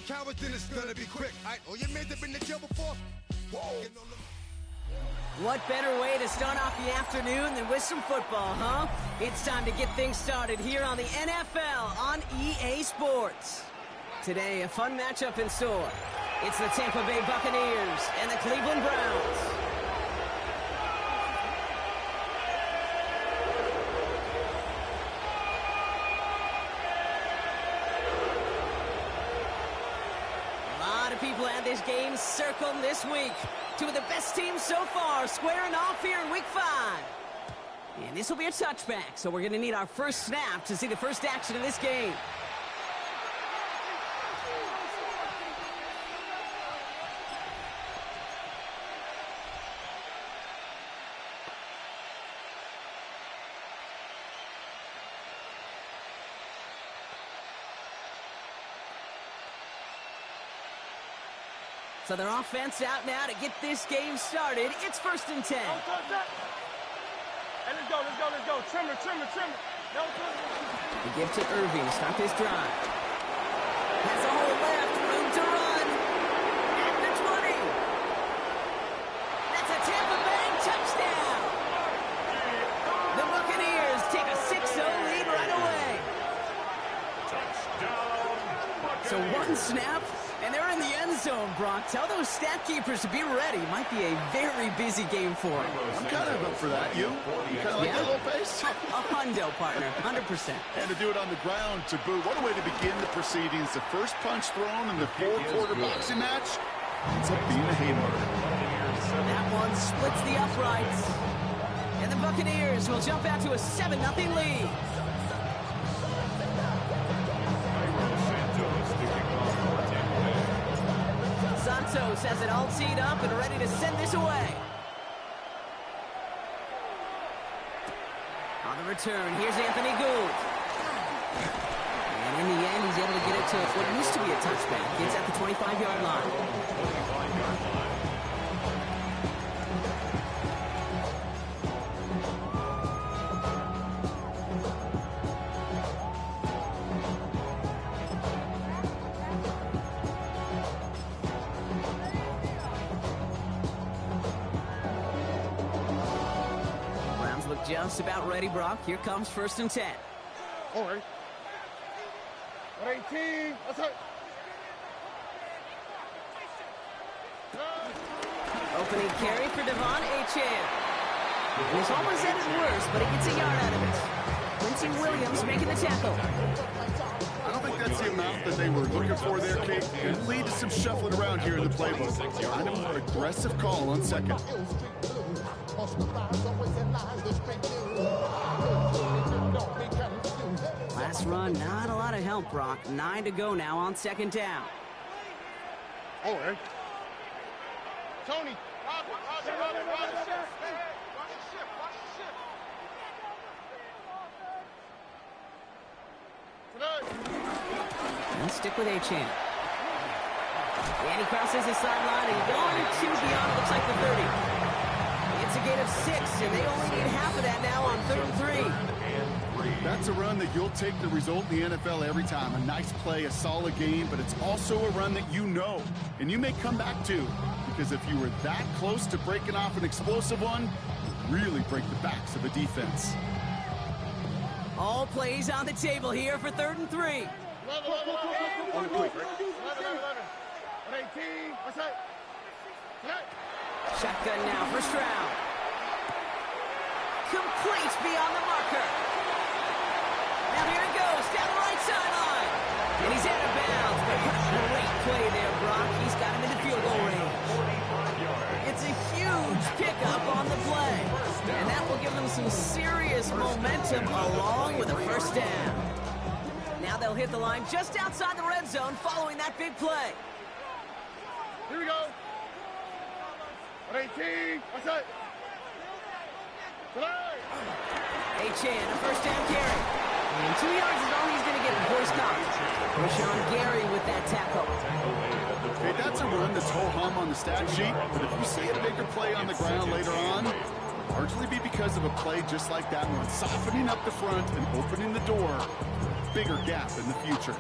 cowards, then it's gonna be quick. All right, all your men have been to jail before? Whoa. What better way to start off the afternoon than with some football, huh? It's time to get things started here on the NFL on EA Sports. Today, a fun matchup in store. It's the Tampa Bay Buccaneers and the Cleveland Browns. A lot of people had this game circled this week. Two of the best teams so far squaring off here in Week 5. And this will be a touchback, so we're going to need our first snap to see the first action of this game. So their offense out now to get this game started. It's 1st and 10. Hey, let's go. Trimmer. They give to Irving to start this drive. Has a hole left, room to run. At the 20. That's a Tampa Bay touchdown. The Buccaneers take a 6-0 lead right away. So one snap, and they're in the end zone, Brock. Tell those stat keepers to be ready. Might be a very busy game for them. I'm kind of up for that. You kind of like that little pace? A hundo, partner, 100%. And to do it on the ground to boot. What a way to begin the proceedings. The first punch thrown in the 4-quarter boxing match ends up being a haymaker. That one splits the uprights. And the Buccaneers will jump out to a 7-0 lead. Santos has it all teed up and ready to send this away. On the return, here's Anthony Gould. And in the end, he's able to get it to what used to be a touchback. It's at the 25-yard line. Just about ready, Brock. Here comes 1st and 10. All right. 118. Let's go. Opening carry for Devon Achane. He's almost at it worse, but he gets a yard out of it. Quincy Williams making the tackle. I don't think that's the amount that they were looking for there, Kate. It will lead to some shuffling around here in the playbook. Kind of more aggressive call on second. Last run, not a lot of help, Brock. 9 to go now on 2nd down. All right. Tony. Roger. And stick with Achane. And he crosses the sideline and going to beyond, looks like the 30. It's a gain of 6, and they only need half of that now on 3rd and 3. That's a run that you'll take the result in the NFL every time. A nice play, a solid game, but it's also a run that you know, and you may come back to, because if you were that close to breaking off an explosive one, really break the backs of the defense. All plays on the table here for 3rd and 3. Shotgun now, 1st round. Complete beyond the marker. Now here it goes, down the right sideline. And he's out of bounds, but great play there, Brock. He's got him into field goal range. It's a huge pickup on the play. And that will give them some serious momentum along with a 1st down. Now they'll hit the line just outside the red zone following that big play. Here we go. 118. What's that? Achane, a 1st down carry. And 2 yards is all he's going to get before he stops. Rashawn Gary with that tackle. Okay, that's a run that's ho-hum on the stat sheet, but if you see a bigger play on the ground later on, largely be because of a play just like that one, softening up the front and opening the door. Bigger gap in the future.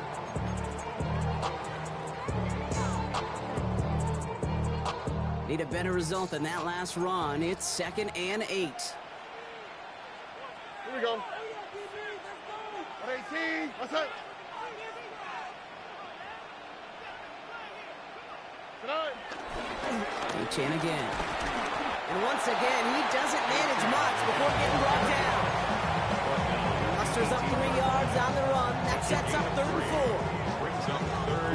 Need a better result than that last run. It's 2nd and 8. Here we go. 118. What's up? Tonight. Chan again. And once again, he doesn't manage much before getting brought down. Musters up 3 yards on the run. That sets up 3rd and 4.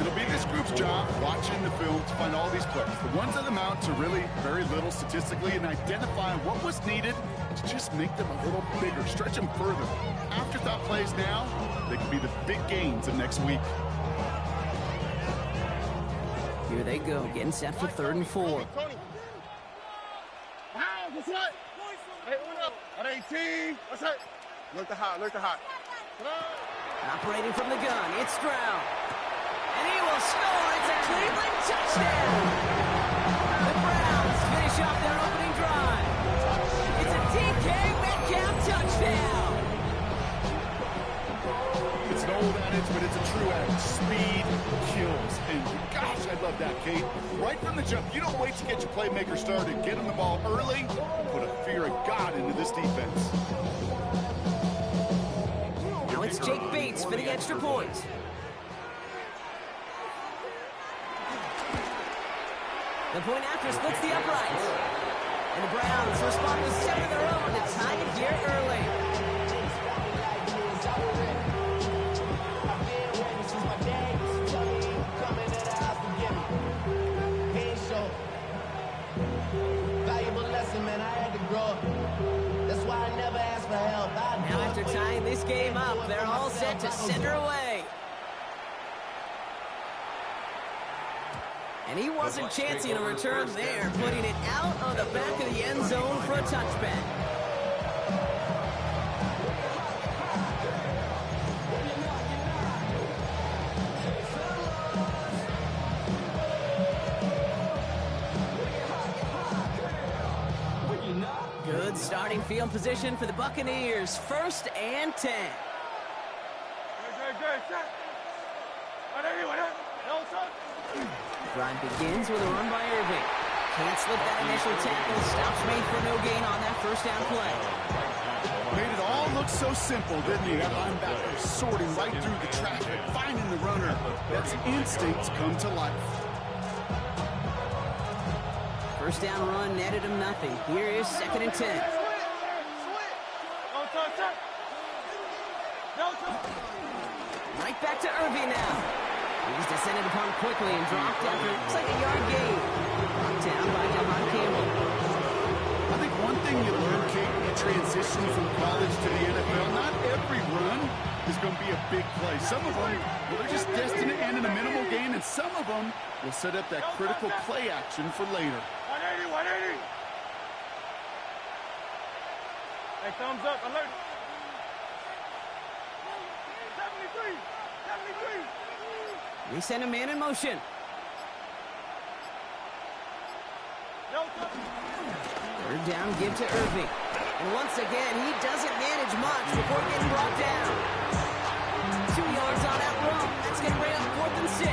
It'll be this group's job watching the film to find all these plays. The ones that amount to really very little statistically and identify what was needed to just make them a little bigger, stretch them further. Afterthought plays now, they could be the big gains of next week. Here they go, getting set for 3rd and 4. Tony. Wow, what's up? Hey, what up? 118. What's up? Look the hot, look the hot. Operating from the gun, it's Stroud. And he will score. It's a Cleveland touchdown. The Browns finish off their opening drive. It's a DK Metcalf touchdown. It's an old adage, but it's a true adage. Speed kills. And gosh, I love that, Kate. Right from the jump, you don't wait to get your playmaker started. Get him the ball early and put a fear of God into this defense. Now it's Jake Bates for the extra point. The point after splits the uprights. And the Browns respond with 7 of their own to tie it here early. Now after tying this game up, they're all set to send her away. And he wasn't chancing a return there, putting it out on the back of the end zone for a touchback. Good starting field position for the Buccaneers. 1st and 10. Drive begins with a run by Irving. Can't slip that initial tackle. Stops made for no gain on that 1st down play. Made it all look so simple, didn't he? That linebacker sorting right through the traffic, finding the runner. That's instincts come to life. 1st down run netted him nothing. Here is 2nd and 10. Right back to Irving now. He's descended upon quickly and dropped after looks like a yard gain. Knocked down by Devon Campbell. I think one thing you learn, Kate, when you transition from college to the NFL, not every run is going to be a big play. Some of them, well, they're just destined to end in a minimal gain, and some of them will set up that critical play action for later. 180. Hey, thumbs up, alert. 73. They send a man in motion. Third down, give to Irving. And once again, he doesn't manage much before getting brought down. 2 yards on that run. That's going to bring up 4th and 6.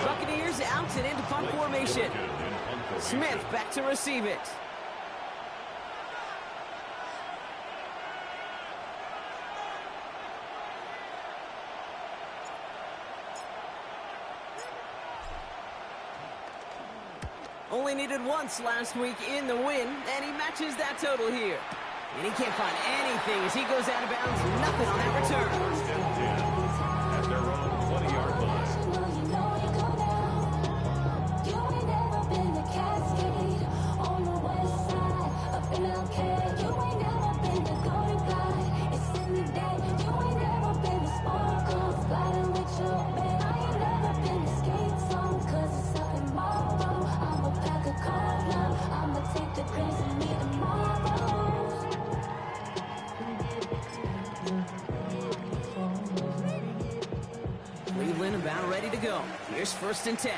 Buccaneers out and into punt formation. Smith back to receive it. Only needed once last week in the win, and he matches that total here. And he can't find anything as he goes out of bounds. Nothing on that return. At their own 20-yard line. Cleveland about ready to go. Here's 1st and 10.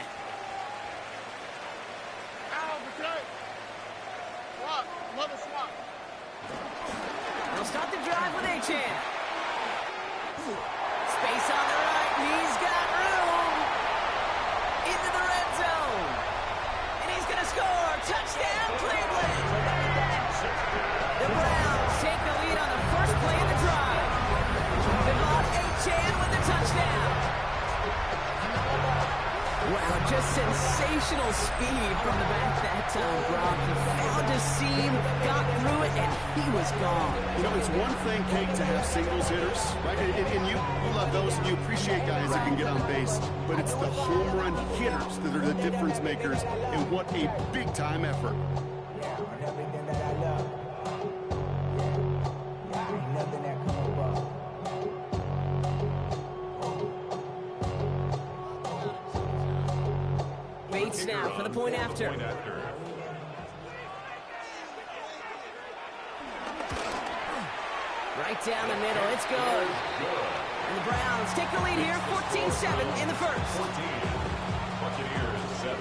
They'll start the drive with Achan. Space on the right. He's got room. Into the red zone. sensational speed from the back that time, Brock. He found a seam, got through it, and he was gone. You know, it's one thing, Kate, to have singles hitters, right? And you love those, and you appreciate guys that can get on base. But it's the home run hitters that are the difference makers, and what a big-time effort. Bates now for the point after. Right down the middle, it's good. And the Browns take the lead here, 14-7 in the first. 14, Buccaneers 7.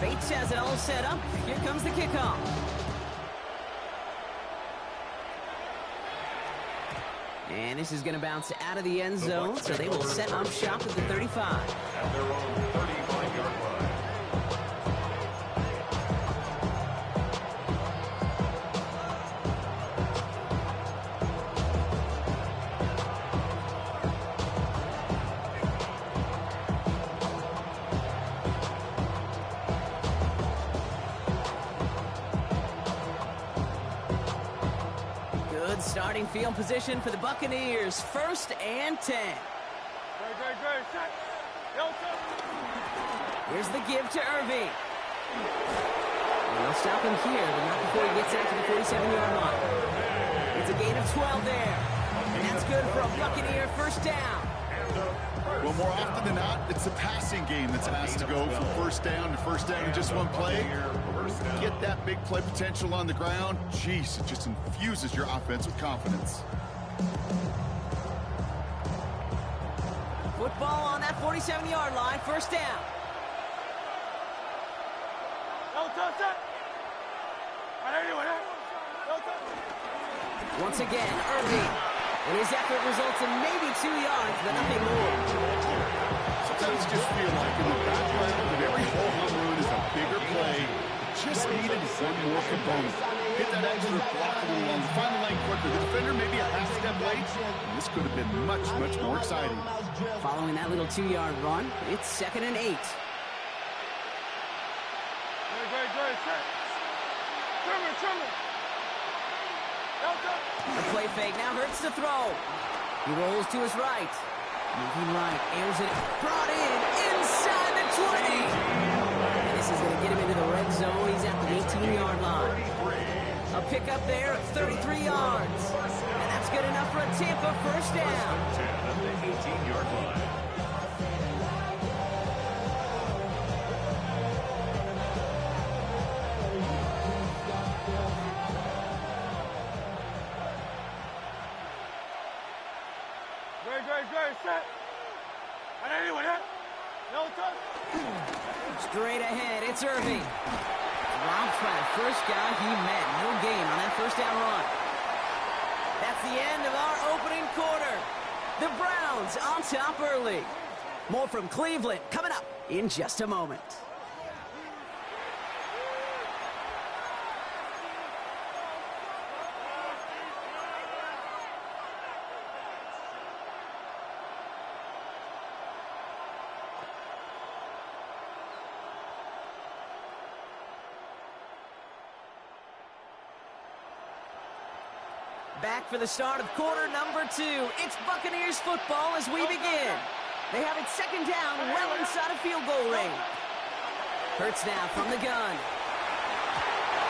Bates has it all set up. Here comes the kickoff. And this is going to bounce out of the end zone, so they will set up shop at the 35. At their own 35-yard line. Good starting field position for the Buccaneers. 1st and 10. Here's the give to Irving. And they'll stop him here, but not before he gets out to the 47-yard line. It's a gain of 12 there. And that's good for a Buccaneer first down. Well, more often than not, it's a passing game that's asked to go from first down in just one play. Get that big play potential on the ground. Jeez, it just infuses your offense with confidence. Football on that 47-yard line, first down. Once again, Irving. And his effort results in maybe 2 yards, but nothing more. Sometimes just feel like in the background of every whole home run is a bigger play. Just needed one more component. Hit that extra block a little on the final lane quicker. The defender maybe a half step late. And this could have been much, much more exciting. Following that little 2-yard run, it's 2nd and 8. The play fake now hurts to throw. He rolls to his right. Moving right, airs it, brought in, inside the 20. And this is going to get him into the red zone. He's at the 18-yard line. A pickup there at 33 yards. And that's good enough for a Tampa first down. 10 at the 18-yard line. Straight ahead, it's Irving. Dropped by the first guy he met. No gain on that first down run. That's the end of our opening quarter. The Browns on top early. More from Cleveland coming up in just a moment. Back for the start of quarter number 2. It's Buccaneers football as we begin. They have it 2nd down, well inside of field goal range. Hurts now from the gun.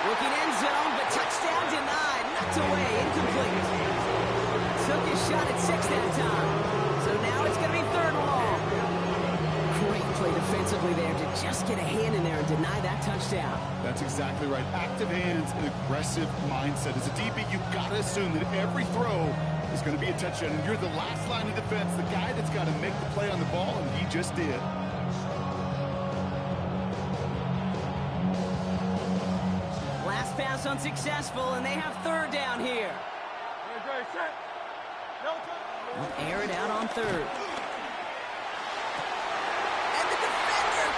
Looking end zone, but touchdown denied. Knocked away, incomplete. Took his shot at 6 that time. So now it's going to be 3rd and long. Great play defensively there to just get a hand in there and deny that touchdown. That's exactly right. Active hands and aggressive mindset. As a DB, you've got to assume that every throw is going to be a touchdown. And you're the last line of defense, the guy that's got to make the play on the ball, and he just did. Last pass unsuccessful, and they have 3rd down here. Air it out on 3rd.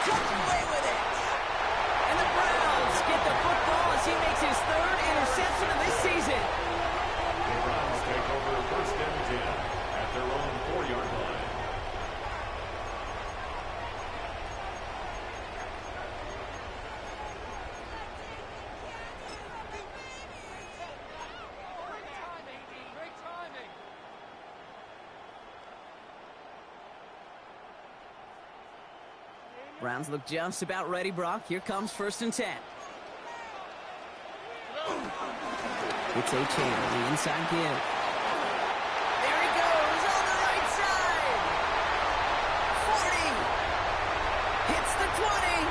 comes away with it. And the Browns get the football as he makes his third interception of this season. The Browns take over first and 10 at their own 4-yard line. Browns look just about ready, Brock. Here comes first and 10. It's a chain on the inside give. There he goes on the right side. 40. Hits the 20.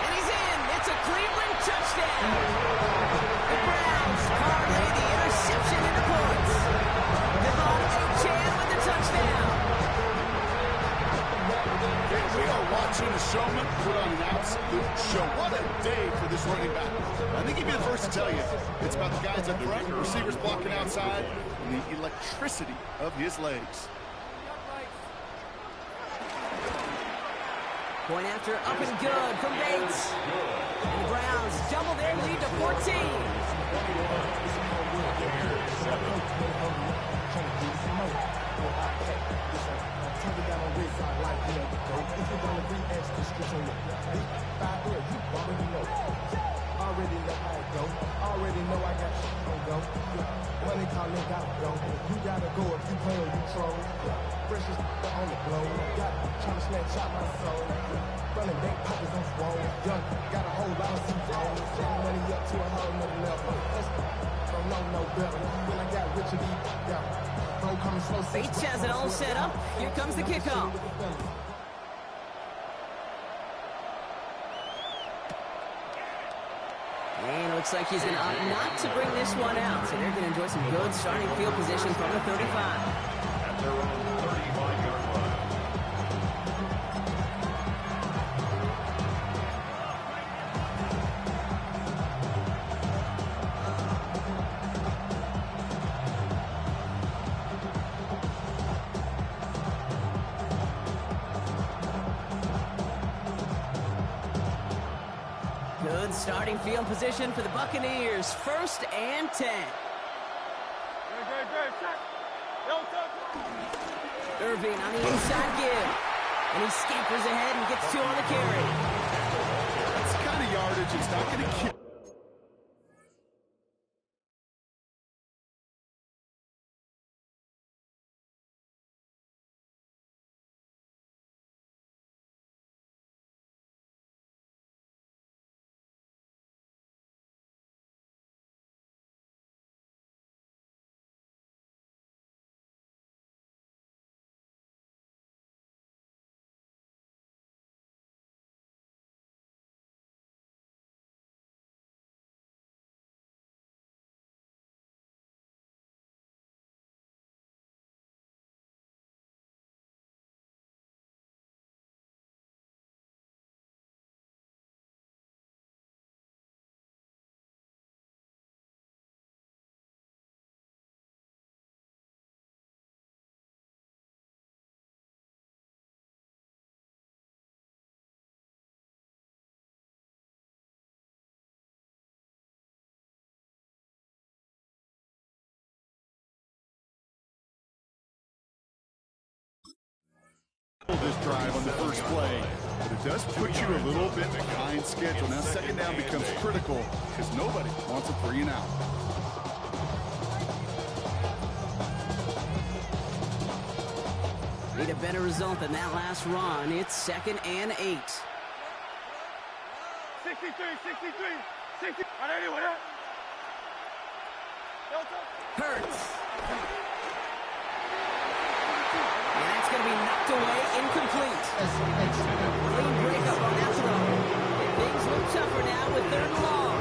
And he's in. It's a Cleveland touchdown. The Browns parlay the interception into points. Devon Achane with the touchdown. We are watching a showman put on an absolute show. What a day for this running back. I think he'd be the first to tell you it's about the guys up front, receivers blocking outside, and the electricity of his legs. Point after up and good from Bates. And the Browns double their lead to 14. Know I got shit on go. Money calling, gotta go. You gotta go if you play or you troll. Fresh as on the blow. Got trying to snatch out my soul. Running back pockets on swole. Young, got a whole lot of C-phone. Turning money up to a whole nother level. Don't know no better. When I got rich and deep, yeah. Bro coming slow. Bates has it all set up. Here comes the kickoff. And it looks like he's going to opt not to bring this one out. So they're going to enjoy some good starting field position from the 35. At their own 35-yard line. Good starting field position for the Buccaneers. First and 10. Irving on the inside give. And he scampers ahead and gets 2 on the carry. That's the kind of yardage it's not going to kill. This drive on the first play, but it does put you a little bit behind schedule. Now second down becomes critical because nobody wants a 3 and out. Need a better result than that last run. It's second and 8. 63, 60. Hurts. And that's going to be knocked away, incomplete. Clean breakup on that throw. Things look tougher now with 3rd and long.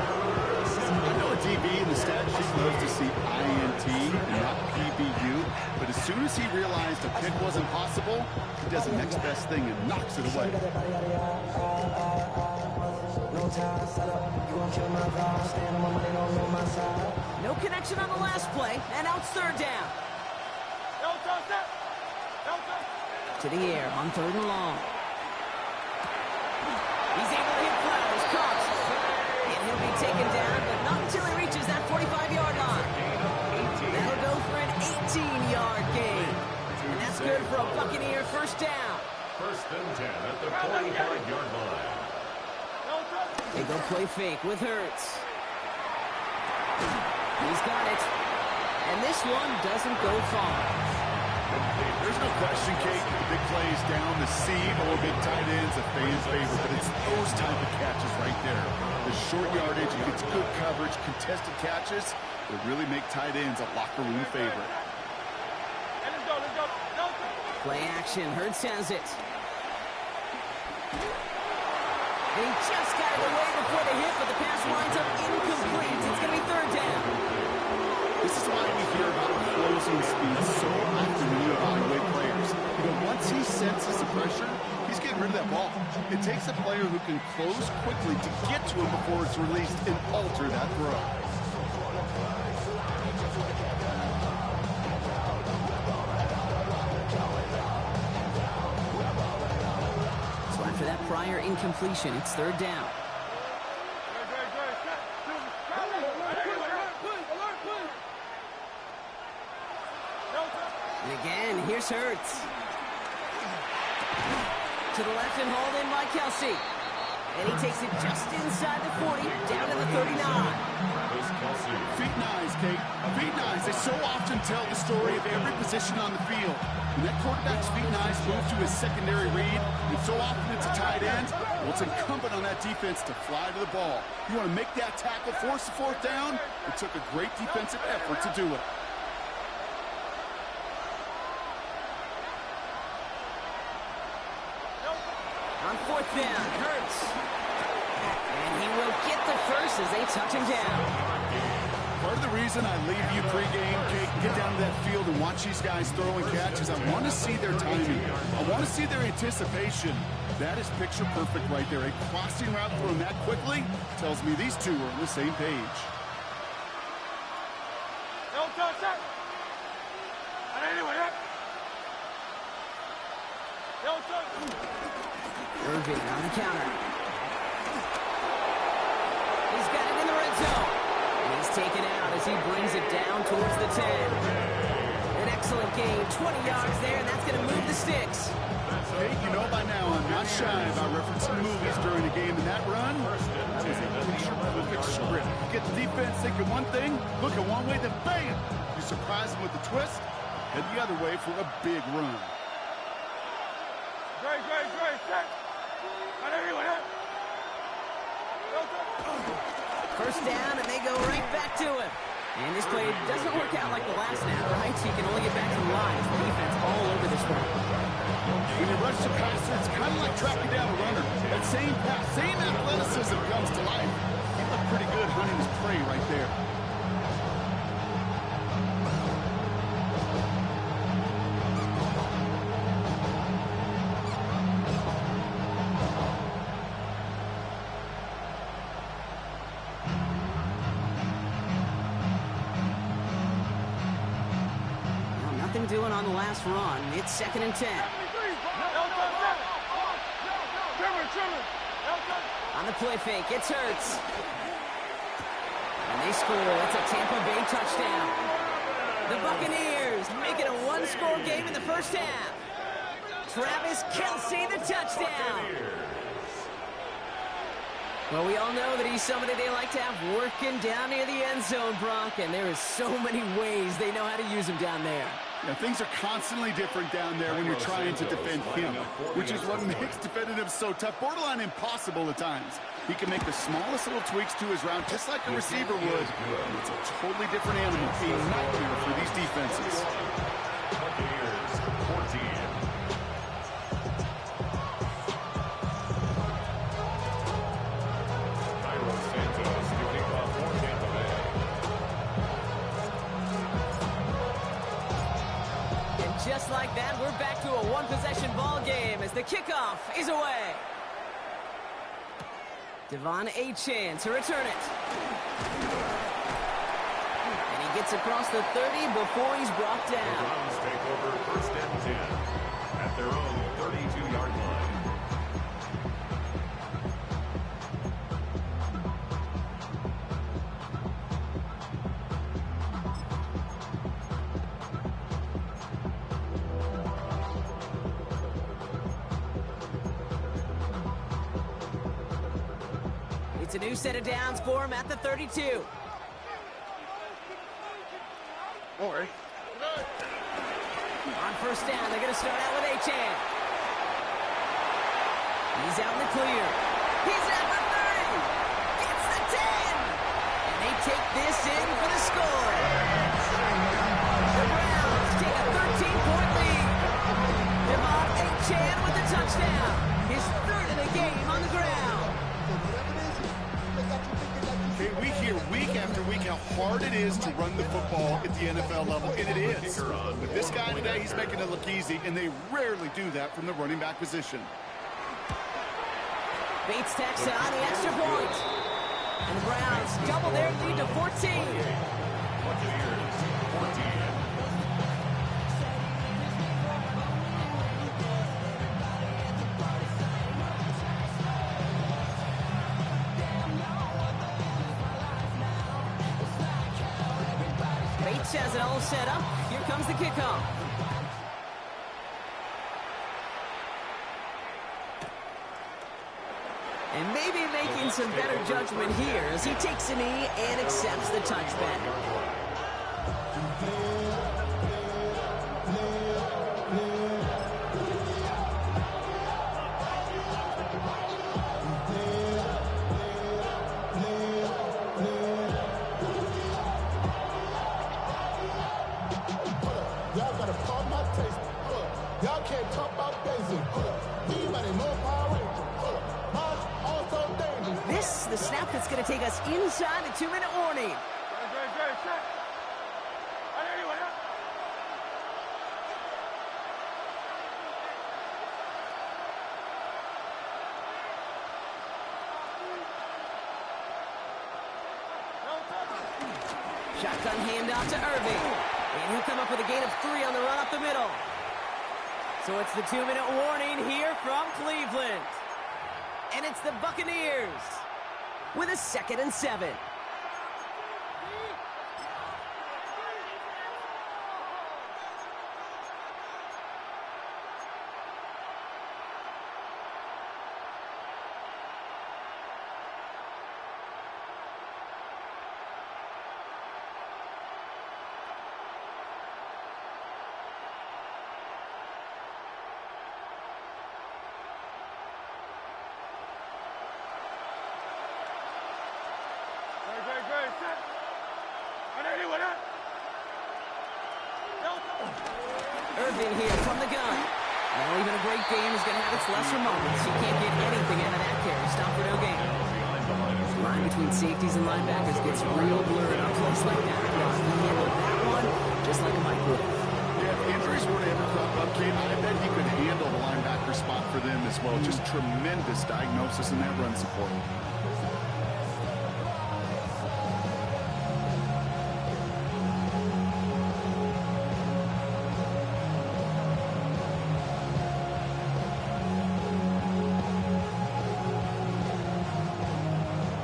I know a DB in the stat sheet loves to see INT and not PBU, but as soon as he realized a pick wasn't possible, he does the next best thing and knocks it away. No connection on the last play, and now it's 3rd down. To the air on 3rd and long. He's able to hit Flowers, caught. And he'll be taken down, but not until he reaches that 45-yard line. That'll go for an 18-yard gain. And that's good for a Buccaneer first down. First and 10 at the 45-yard line. They go play fake with Hurts. He's got it. And this one doesn't go far. There's no question, Kate, big plays down the seam or big tight ends, a fan's favorite, but it's those type of catches right there. The short yardage, it gets good coverage, contested catches that really make tight ends a locker room favorite. Play action. Hurts has it. He just got it away before the hit, but the pass winds up incomplete. It's going to be third down. This is why we hear about closing speed so often when you evaluate players. You know, once he senses the pressure, he's getting rid of that ball. It takes a player who can close quickly to get to him before it's released and alter that throw. So after that prior incompletion, it's third down. And again, here's Hurts. To the left and hauled in by Kelsey. And he takes it just inside the 40, down to the 39. Feet and eyes, Kate. Feet and eyes. They so often tell the story of every position on the field. When that quarterback's feet and eyes move to his secondary read, and so often it's a tight end, well, it's incumbent on that defense to fly to the ball. You want to make that tackle, force the fourth down? It took a great defensive effort to do it. On fourth down, Hurts. And he will get the first as they touch him down. Part of the reason I leave you pregame, Kate, get down to that field and watch these guys throw and catch is I want to see their timing. I want to see their anticipation. That is picture perfect right there. A crossing route thrown that quickly tells me these two are on the same page. Irving on the counter. He's got it in the red zone. And he's taken out as he brings it down towards the 10. An excellent gain, 20 yards there, and that's going to move the sticks. Hey, you know by now I'm not shy about referencing movies during a game, and that run, that was a picture-perfect script. You get the defense thinking one thing, look at one way, then bam! You surprise them with the twist, head the other way for a big run. First down, and they go right back to him. And this play doesn't work out like the last snap, right? So you can only get back to the line. The defense all over this one. When you rush the passer, it's kind of like tracking down a runner. That same pass, same athleticism comes to life. He looked pretty good hunting his prey right there. Doing on the last run. It's 2nd and 10. On the play fake, it's Hurts. And they score. It's a Tampa Bay touchdown. The Buccaneers make it a one-score game in the first half. Travis Kelce, the touchdown. Well, we all know that he's somebody they like to have working down near the end zone, Brock, and there is so many ways they know how to use him down there. Yeah, things are constantly different down there when you're trying to defend him, which is what makes defending him so tough, borderline impossible at times. He can make the smallest little tweaks to his route just like a receiver would. It's a totally different animal, a nightmare for these defenses. Just like that, we're back to a one-possession ball game as the kickoff is away. Devon Achane to return it. And he gets across the 30 before he's brought down. The Browns take over first and 10 at their own 32-yard line. It's a new set of downs for him at the 32. Don't worry. On first down, they're going to start out with Achan. He's out in the clear. He's at the 30. Gets the 10. And they take this in for the score. The Browns take a 13-point lead. Devon Achan with the touchdown. His third of the game on the ground. Okay, we hear week after week how hard it is to run the football at the NFL level, and it is. But this guy today, he's making it look easy, and they rarely do that from the running back position. Bates tacks on the extra point. And the Browns double their lead to 14. Bates has it all set up. Here comes the kickoff. And maybe making some better judgment here as he takes a knee and accepts the touchback. Y'all gotta pump my taste. Y'all can't talk about basic. Anybody know Power Ranger? Also dangerous. This, the snap that's going to take us inside the 2-minute warning. Great, set. Anyway, Shotgun handoff to Irving. And he'll come up with a gain of 3 on the run up the middle. So it's the 2-minute warning here from Cleveland. And it's the Buccaneers with a 2nd and 7. great, set. Anyway, Irving here from the gun. Well, even a great game is going to have its lesser moments. You can't get anything out of that carry. Stop for no gain. The line between safeties and linebackers gets real blurred on plays like that. He handled that one just like a microwave. Yeah, if injuries were to ever crop up, Kane, I bet he could handle the linebacker spot for them as well. Just tremendous diagnosis in that run support.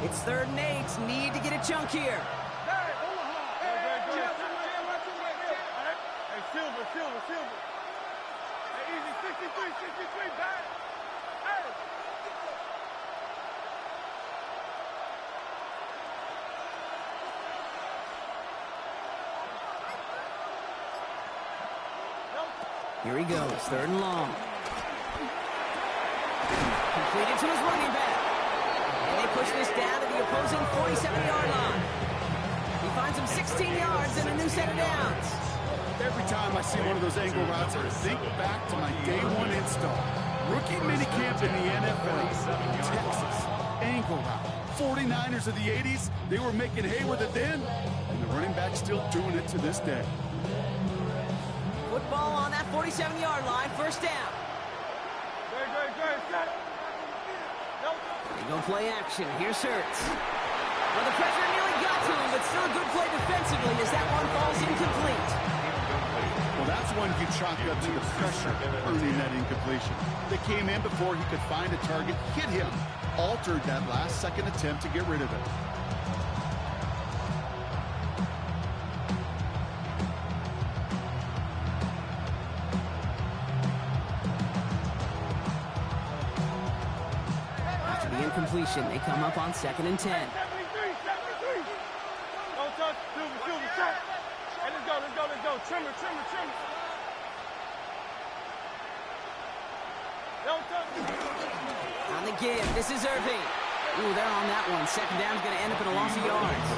It's 3rd and 8. Need to get a chunk here. Silver. Hey, easy, 63, back. Hey. Here he goes, 3rd and long. Completed to his running back. And they push this down to the opposing 47-yard line. He finds him 16 yards and a new set of downs. Every time I see one of those angle routes, I think back to my day one install. Rookie minicamp in the NFL. Texas, angle route. 49ers of the 80s, they were making hay with it then, and the running back's still doing it to this day. Football on that 47-yard line, 1st down. Great, set. They go play action. Here's Hurts. Well, the pressure nearly got to him, but still a good play defensively as that one falls incomplete. Well, that's one you chalk up to the pressure earning that incompletion. They came in before he could find a target, hit him, altered that last-second attempt to get rid of it. completion. They come up on 2nd and 10. 73. Don't touch. Silver, check. Hey, let's go. Trimmer. Don't touch. On the give, this is Irving. Ooh, they're on that one. 2nd down is going to end up in a loss of yards.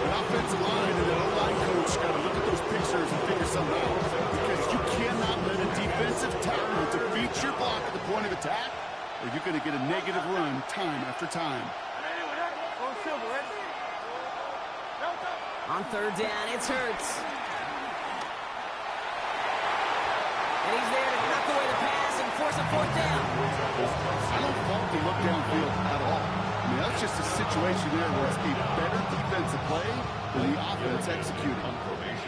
The offensive line and the O-line coach got to look at those pictures and figure something out. Because you cannot let a defensive tackle defeat your block at the point of attack, or you're going to get a negative run time after time. On 3rd down, it's Hurts. And he's there to knock away the pass and force a 4th down. I don't fault the look downfield at all. I mean, that's just a situation there where it's a better defensive play than the offense executing.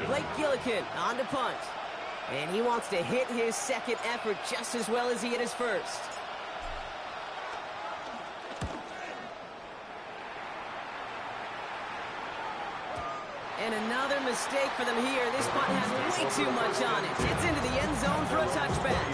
Blake Gillikin on to punt. And he wants to hit his 2nd effort just as well as he hit his 1st. And another mistake for them here. This punt has way too much on it. It's into the end zone for a touchback.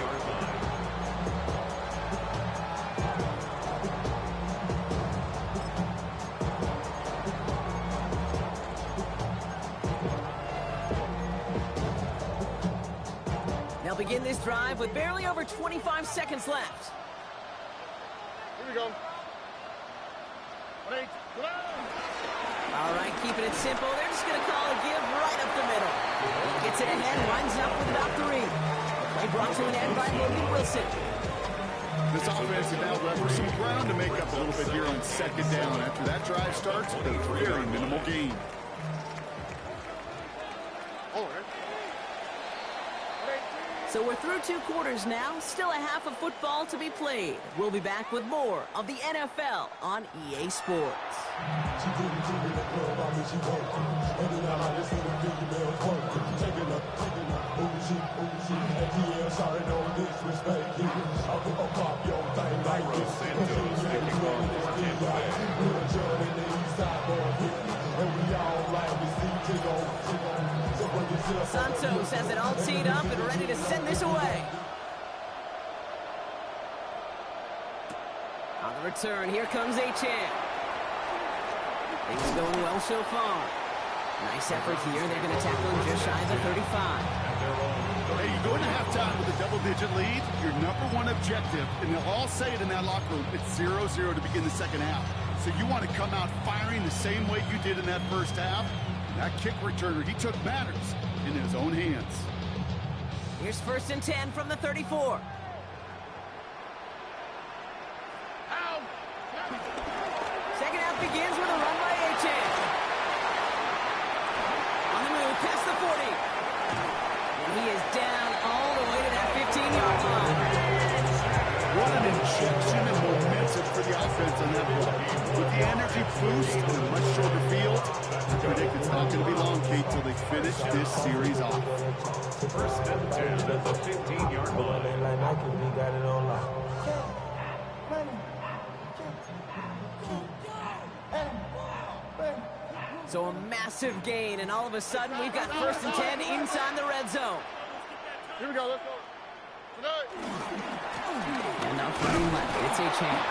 They'll begin this drive with barely over 25 seconds left. Here we go. All right, keeping it simple. They're just going to call a give right up the middle. He gets it ahead, winds up with about 3. Play brought to an end by Logan Wilson. This offense is now left for some ground to make up a little bit here on 2nd down. After that drive starts with a very minimal gain. So we're through 2 quarters now. Still a half of football to be played. We'll be back with more of the NFL on EA Sports. Santos has it all teed up and ready to send this away. On the return, here comes Achane. Things going well so far. Nice effort here. They're going to tackle him just shy of the 35. Hey, you go into halftime with a double-digit lead, your #1 objective, and they'll all say it in that locker room, it's 0-0 to begin the 2nd half. So you want to come out firing the same way you did in that 1st half. That kick returner, he took matters in his own hands. Here's 1st and 10 from the 34. Second half begins with a run by Achane. On the move, past the 40. And he is down all the way to that 15-yard line. What an injection and momentum for the offense on that play. With the energy boost and a much shorter field, I predict it's not going to be long, Kate, till they finish this series off. 1st and 10 at the 15-yard line. So a massive gain, and all of a sudden we've got 1st and 10 inside the red zone. Here we go, let's go. And now running left, it's Achane.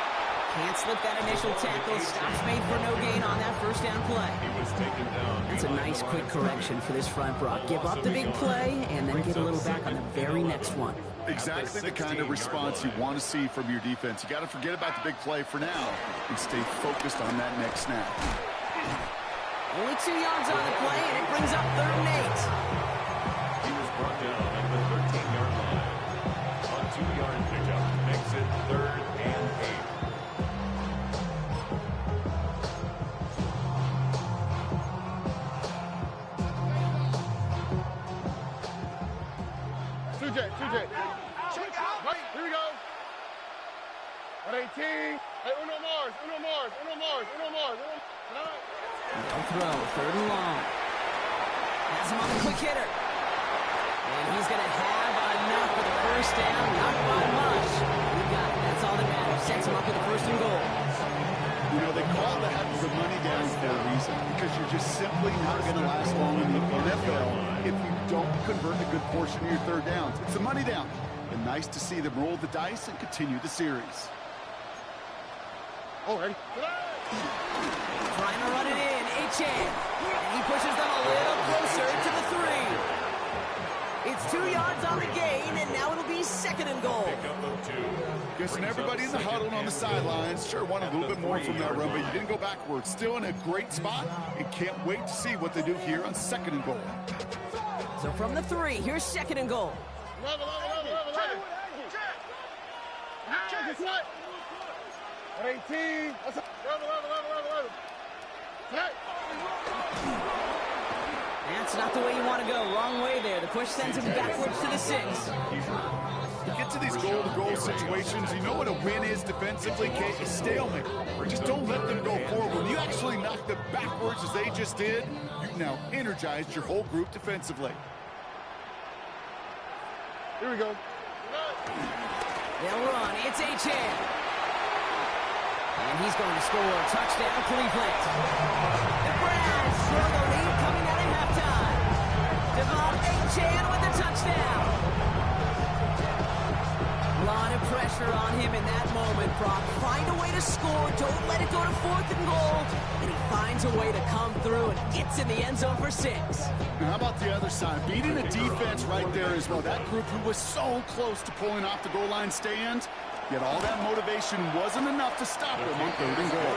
Can't slip that initial tackle. Stops made for no gain on that 1st down play. He was taken down. That's a nice quick correction for this front, Brock. Give up the big play and then get a little back on the very next one. Exactly the kind of response you want to see from your defense. You got to forget about the big play for now and stay focused on that next snap. Only 2 yards on the play, and it brings up 3rd and 8. He was brought down at the 13-yard line. On 2-yard pickup makes it 3rd and 8. 2J. Right, here we go. At 18. Hey, Uno Mars. No throw, 3rd and long. Has him on the quick hitter. And he's going to have enough for the 1st down. Not by much. He got it. That's all that matters. Sets him up with the 1st and goal. You know, they call the heck of the money down for a reason, because you're just simply not going to last long in the NFL if you don't convert a good portion of your 3rd downs. It's the money down. And nice to see them roll the dice and continue the series. Oh, ready? Trying to run it in, Achane. And he pushes them a little closer to the 3. It's 2 yards on the gain, and now it'll be 2nd and goal. Pickup of 2. Guessing everybody in the huddle and on the sidelines sure wanted a little bit more from that run, but you didn't go backwards. Still in a great spot, and can't wait to see what they do here on 2nd and goal. So from the 3, here's 2nd and goal. Level. 18. Level. That's not the way you want to go. Wrong way there. The push sends him backwards to the 6. You get to these goal-to-goal situations, you know what a win is defensively, Kate? A stalemate. Just don't let them go forward. When you actually knock them backwards as they just did, you've now energized your whole group defensively. Here we go. They'll run. It's Achane. And he's going to score a touchdown, Cleveland. The Browns throw the lead coming out of halftime. Devon Achane with the touchdown. A lot of pressure on him in that moment, Brock. Find a way to score. Don't let it go to 4th and goal. And he finds a way to come through and gets in the end zone for 6. Now, how about the other side? Beating the defense right there as well. That group who was so close to pulling off the goal line stand, yet all that motivation wasn't enough to stop them on 3rd and goal.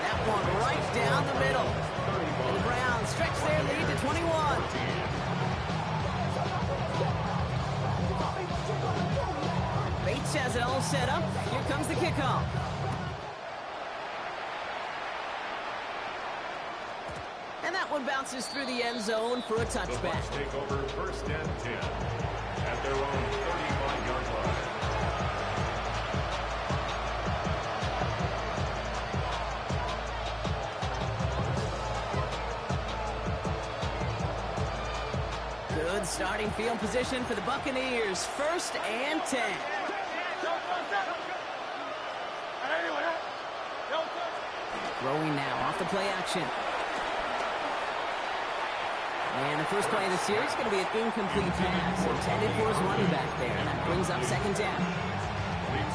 That one right down the middle. And the Browns stretch their lead to 21. Bates has it all set up. Here comes the kickoff. And that one bounces through the end zone for a touchback. Bucs take over 1st and 10 at their own 35-yard line. Good starting field position for the Buccaneers. 1st and 10. Throwing now off the play action. And the first play of the series is going to be an incomplete pass intended for his running back there. And that brings up 2nd down.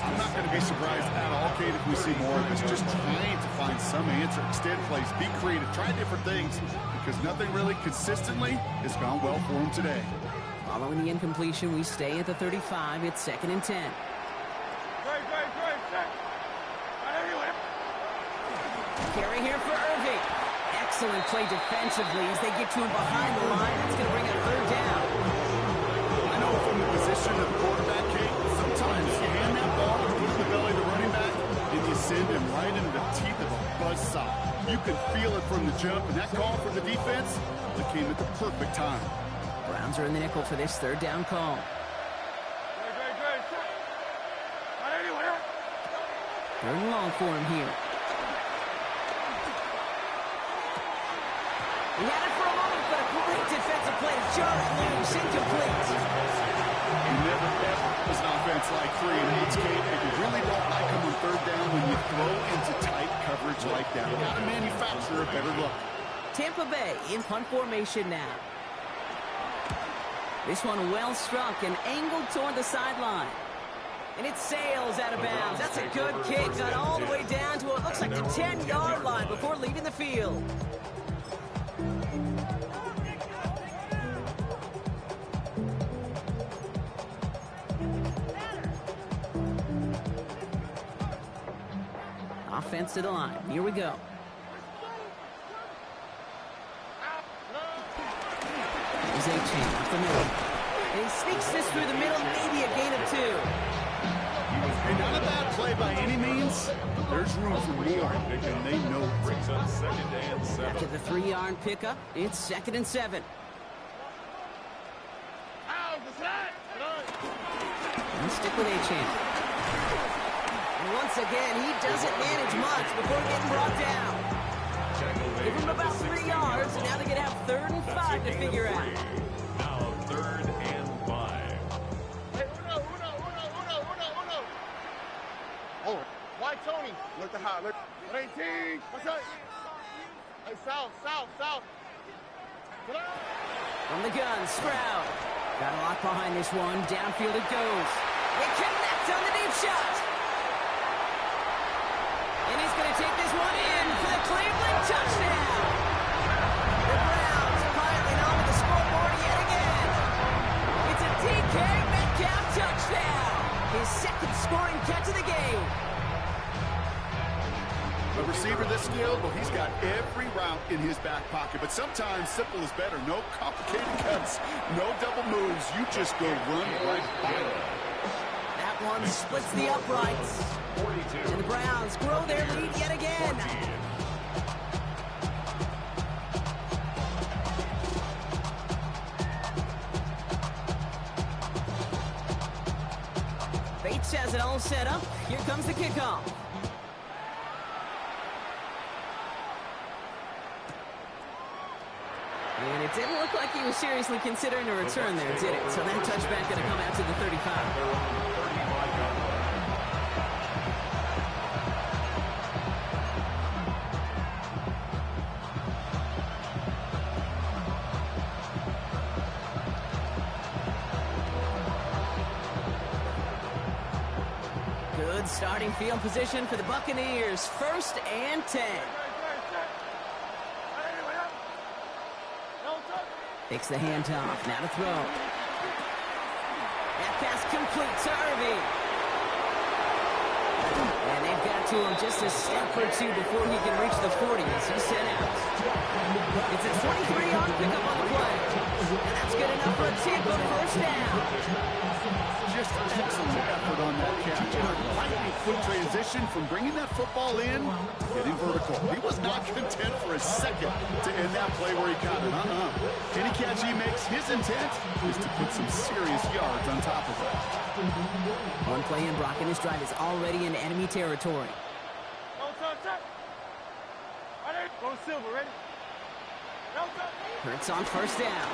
I'm not going to be surprised at all, Kate, if we see more of this. Just trying to find some answer. Extend plays, be creative, try different things, because nothing really consistently has gone well for him today. Following the incompletion, we stay at the 35. It's 2nd and 10. Carry here for Irving. Excellent play defensively as they get to him behind the line. That's going to bring a 3rd down. I know from the position of the quarterback, Kate, sometimes you hand that ball and put it in the belly of the running back, and you send him right into the teeth of a buzzsaw. You can feel it from the jump, and that call from the defense, it came at the perfect time. Browns are in the nickel for this 3rd down call. Third and long for him here. He had it for a moment, but a great defensive play to jar it loose, incomplete. You never ever was an offense like 3 and 8's, Kate, and you really don't like them on 3rd down when you throw into tight coverage like that. You got to manufacture a better look. Tampa Bay in punt formation now. This one well struck and angled toward the sideline. And it sails out of bounds. That's a good kick. Got all the way down to what looks like the 10-yard line before leaving the field. Offense to the line. Here we go. There's Achane off the middle. And he sneaks this through the middle, maybe a gain of 2. And not a bad play by any means. There's room for more, and they know it. Brings up 2nd and 7. After the 3-yard pickup, it's 2nd and 7. And stick with Achane. And once again, he doesn't manage much before getting brought down. Give him about 3 yards, and now they're going to have 3rd and 5 to figure out. Now 3rd and 5. Oh, why Tony? Look the high. Look. 18. What's that? Hey, south. From the gun, Stroud. Got a lot behind this one. Downfield it goes. They connect on the deep shot. And and he's going to take this one in for the Cleveland touchdown. The Browns piling onto the scoreboard yet again. It's a DK Metcalf touchdown. His second scoring catch of the game. A receiver this skilled, well, he's got every route in his back pocket. But sometimes simple is better. No complicated cuts, no double moves. You just go run right by it. That one splits the uprights. And the Browns grow their lead yet again. Bates has it all set up. Here comes the kickoff. And it didn't look like he was seriously considering a return there, did it? So that touchback going to come out to the 35. Good starting field position for the Buccaneers. 1st and 10. Takes the handoff. Now to throw. That pass complete to Irving. And they've got to him just a step or two before he can reach the 40 as he's sent out. It's a 23-yard pickup on the play. And that's good enough for a Tampa first down. Just excellent effort on that catch. And a lightning quick transition from bringing that football in, getting vertical. He was not content for a second to end that play where he caught it. Any catch he makes, his intent is to put some serious yards on top of it. One play in, Brock, and his drive is already in enemy territory. Go Silver, ready? Hurts on first down.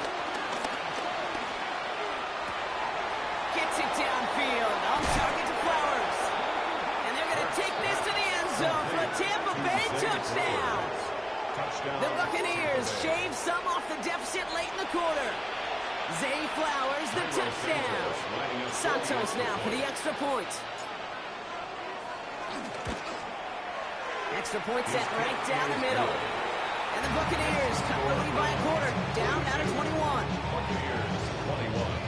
Gets it downfield. On target to Flowers. And they're going to take this to the end zone for a Tampa Bay touchdown. The Buccaneers shave some off the deficit late in the quarter. Zay Flowers, the touchdown. Santos now for the extra point. Extra point set right down the middle. And the Buccaneers cut the lead by a quarter. Down now to 21. Buccaneers 21.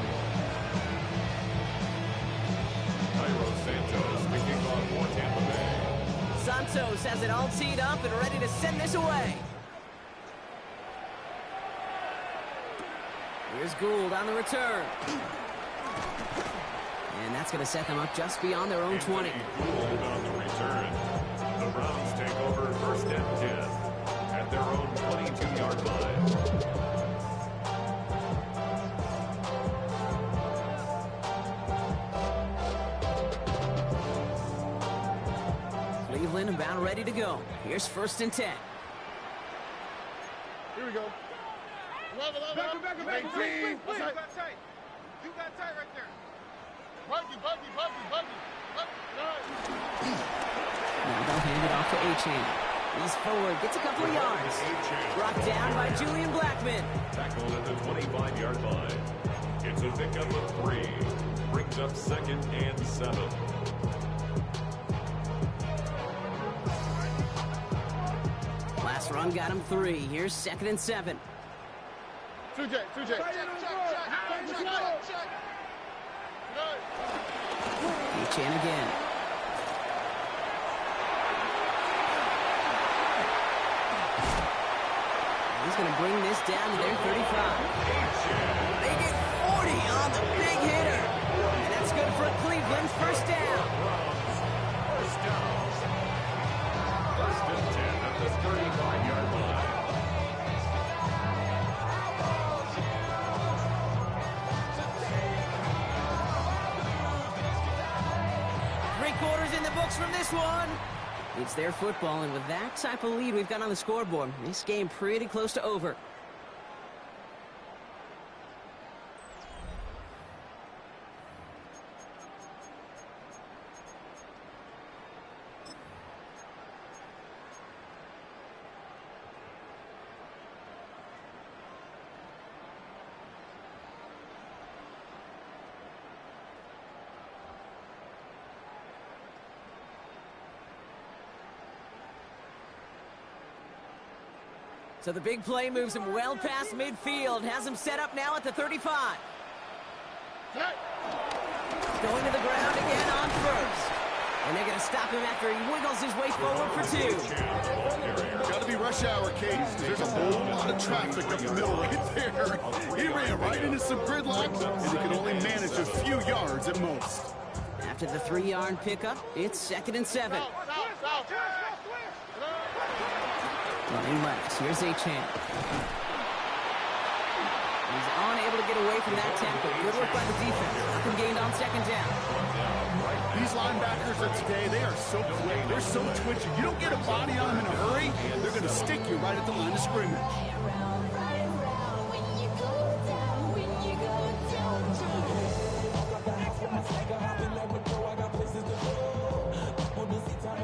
Santos picking off for Tampa Bay. Santos has it all teed up and ready to send this away. Here's Gould on the return. And that's going to set them up just beyond their own 20. Gould on the return. The Browns take over 1st and 10 at their own 22-yard line. Cleveland about ready to go. Here's 1st and 10. Here we go. Back. You got tight. You got tight right there. Buggy. Now they'll hand it off to A-Chain. He's forward, gets a couple of yards. Brought down by Julian Blackman. Tackled at the 25-yard line. It's a pickup of 3. Brings up 2nd and 7. Last run got him 3. Here's 2nd and 7. 2J. Check. A-Chain again. He's going to bring this down to their 35. They get 40 on the big hitter. And that's good for Cleveland. 1st down. First down. 1st and 10 at the 35-yard line. Quarters in the books from this one. It's their football, and with that type of lead we've got on the scoreboard, this game pretty close to over. So the big play moves him well past midfield, has him set up now at the 35. Going to the ground again on first. And they're going to stop him after he wiggles his way forward for 2. Got to be rush hour, Kate. There's a whole lot of traffic up the middle right there. He ran right into some gridlock, and he could only manage a few yards at most. After the 3-yard pickup, it's 2nd and 7. Running left, here's Achan. He's unable to get away from that tackle. Good work by the defense. Nothing gained on 2nd down. These linebackers of today, they are so quick. They're so twitchy. You don't get a body on them in a hurry, they're going to stick you right at the line of scrimmage.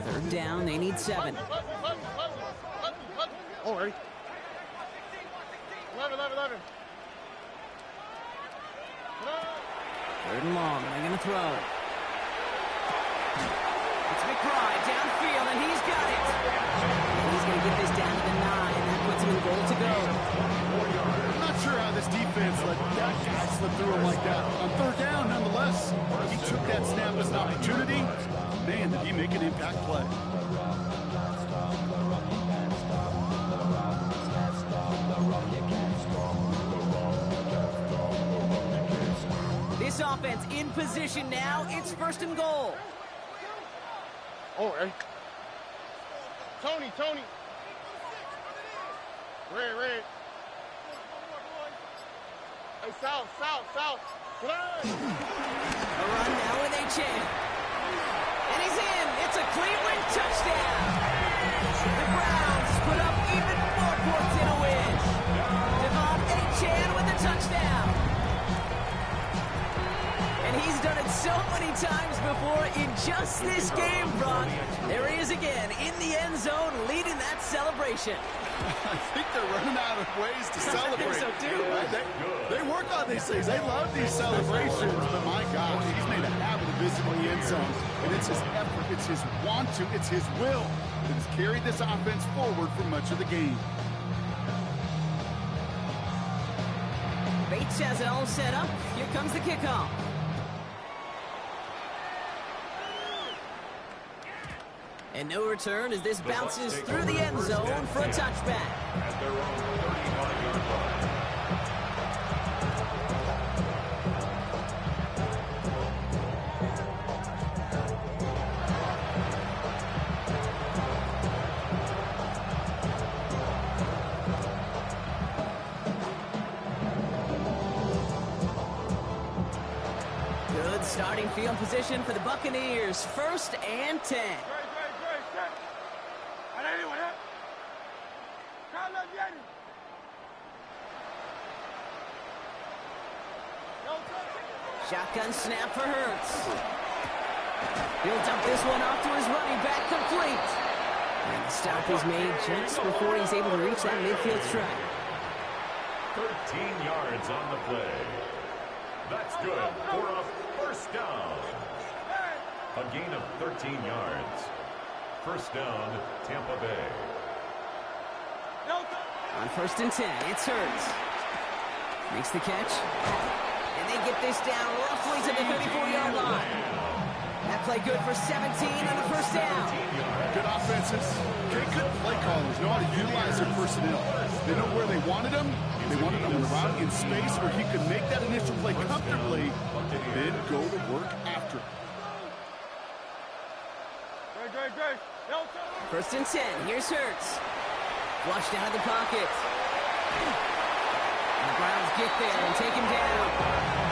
Third down, they need 7. Oh, ready? 11. Third and long, they're going to throw. It's McBride downfield, and he's got it. And he's going to get this down to the 9. That puts him in goal to go. I'm not sure how this defense let that guy slip through him like that. On third down, nonetheless, he took that snap as an opportunity. Man, did he make an impact play. This offense in position now. It's 1st and goal. Oh, ready? Tony. Red. Hey, south. A run now with Achan. And he's in. It's a Cleveland touchdown. The Browns put up even more points in a win. Devon Achan with the touchdown. And he's done it so many times before in just this game, Brock. There he is again in the end zone leading that celebration. I think they're running out of ways to celebrate. I think so, too. They work on these things. They love these celebrations. But my gosh, he's made a habit of visiting the end zone. And it's his effort, it's his want to, it's his will that has carried this offense forward for much of the game. Bates has it all set up. Here comes the kickoff. And no return as this bounces through the end zone for a touchback. At their own 35-yard line. Good starting field position for the Buccaneers. 1st and 10. Shotgun snap for Hurts. He'll dump this one off to his running back, complete. And the stop is made just before he's able to reach that midfield strike. 13 yards on the play. That's good for a 1st down. A gain of 13 yards. 1st down, Tampa Bay. On 1st and 10, it's Hurts. Makes the catch. And they get this down roughly to the 34-yard line. That play good for 17 on the 1st down. Good offenses. Great good play callers know how to utilize their personnel. They know where they wanted them. They wanted them around in space where he could make that initial play comfortably, then go to work after it. 1st and 10, here's Hurts. Flushed out of the pocket. And the Browns get there and take him down.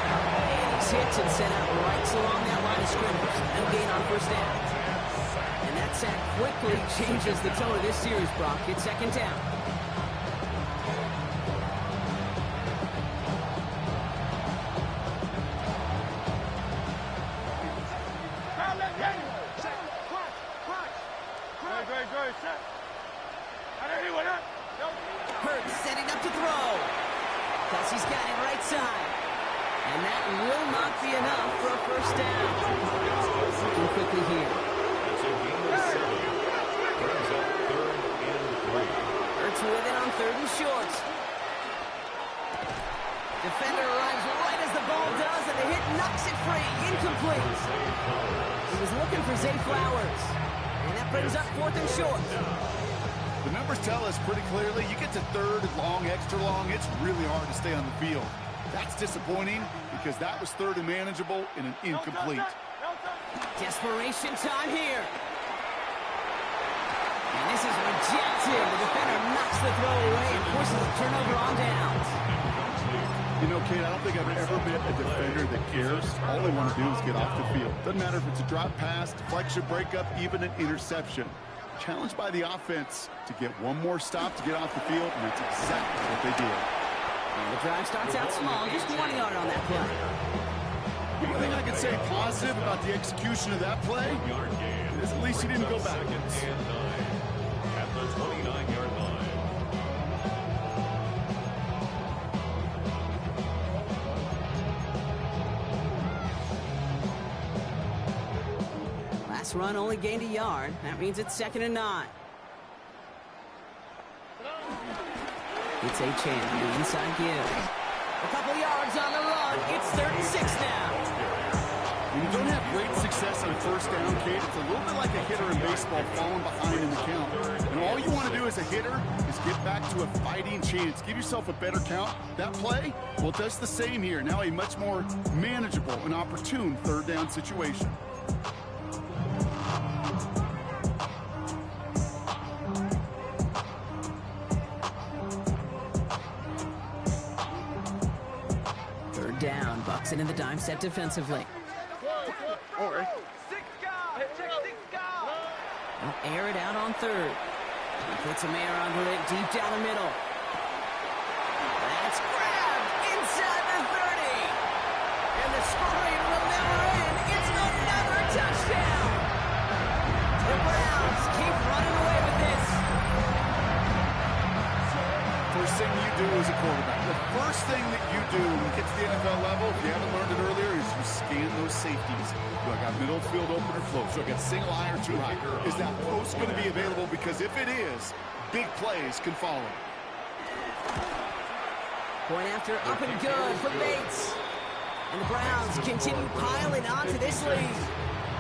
And he's hit and sent out right along that line of scrimmage. No gain on 1st down. And that sack quickly changes the tone of this series, Brock. It's 2nd down. Hurts setting up to throw. Kelsey's got it right side. And that will not be enough for a 1st down. Looking quickly here. That's a gain of 7. Brings up 3rd and 3. Hurts with it on 3rd and short. Defender arrives right as the ball does, and the hit knocks it free. Incomplete. He was looking for Zay Flowers. And that brings up 4th and short. The numbers tell us pretty clearly, you get to 3rd and long, extra long, it's really hard to stay on the field. That's disappointing because that was 3rd and manageable and an incomplete. Desperation time here. And this is rejected. The defender knocks the throw away and forces a turnover on downs. You know, Kate, I don't think I've ever met a defender that cares. All they want to do is get off the field. Doesn't matter if it's a drop pass, deflection, breakup, even an interception. Challenged by the offense to get one more stop to get off the field, and that's exactly what they did. And the drive starts out small, just 1 yard on that play. One thing I can say positive about the execution of that play is at least he didn't go backwards. At the 29-yard line. Last run only gained a yard. That means it's 2nd and 9. It's a chance. The inside give. A couple yards on the run. It's 3rd and 6 now. When you don't have great success on 1st down, Kate, it's a little bit like a hitter in baseball falling behind in the count. And all you want to do as a hitter is get back to a fighting chance. Give yourself a better count. That play, well, it does the same here. Now a much more manageable and opportune 3rd down situation. Down, Bucks it in the dime set defensively. They'll air it out on 3rd. He puts a man under it deep down the middle. That's grabbed inside the 30. And the scoring will never end. It's another touchdown. The Browns keep running away with this. First thing you do as a quarterback, the first thing that you do when you get to the NFL level, if you haven't learned it earlier, is you scan those safeties. Do I got middle field opener flow? So I got single high or two high. Is that post going to be available? Because if it is, big plays can follow. Point after up and good for Bates. And the Browns continue piling onto this lead.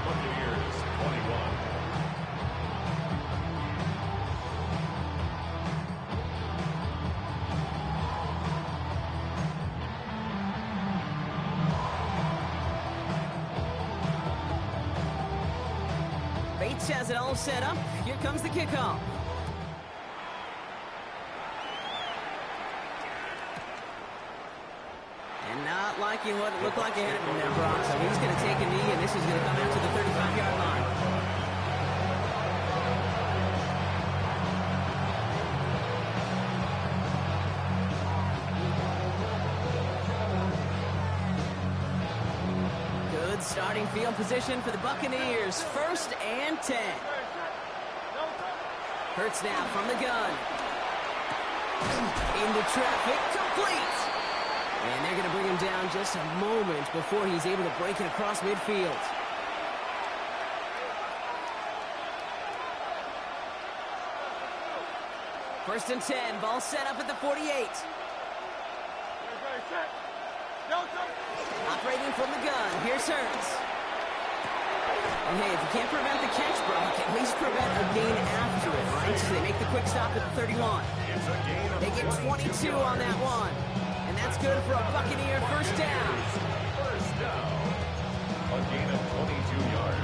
Buccaneers 21. Bates has it all set up. Here comes the kickoff. And not liking what it looked like ahead of him there, Brock. So he's going to take a knee, and this is going to come out to the 35-yard line. Good starting field position for the Buccaneers. 1st and 10. Hurts now from the gun. Into traffic, complete. And they're going to bring him down just a moment before he's able to break it across midfield. First and 10, ball set up at the 48. Operating from the gun, here's Hurts. And hey, if you can't prevent the catch, Brock, at least prevent a gain after it, right? So they make the quick stop at the 31. They get 22 on that one. And that's good for a Buccaneer 1st down. First down. A gain of 22 yards.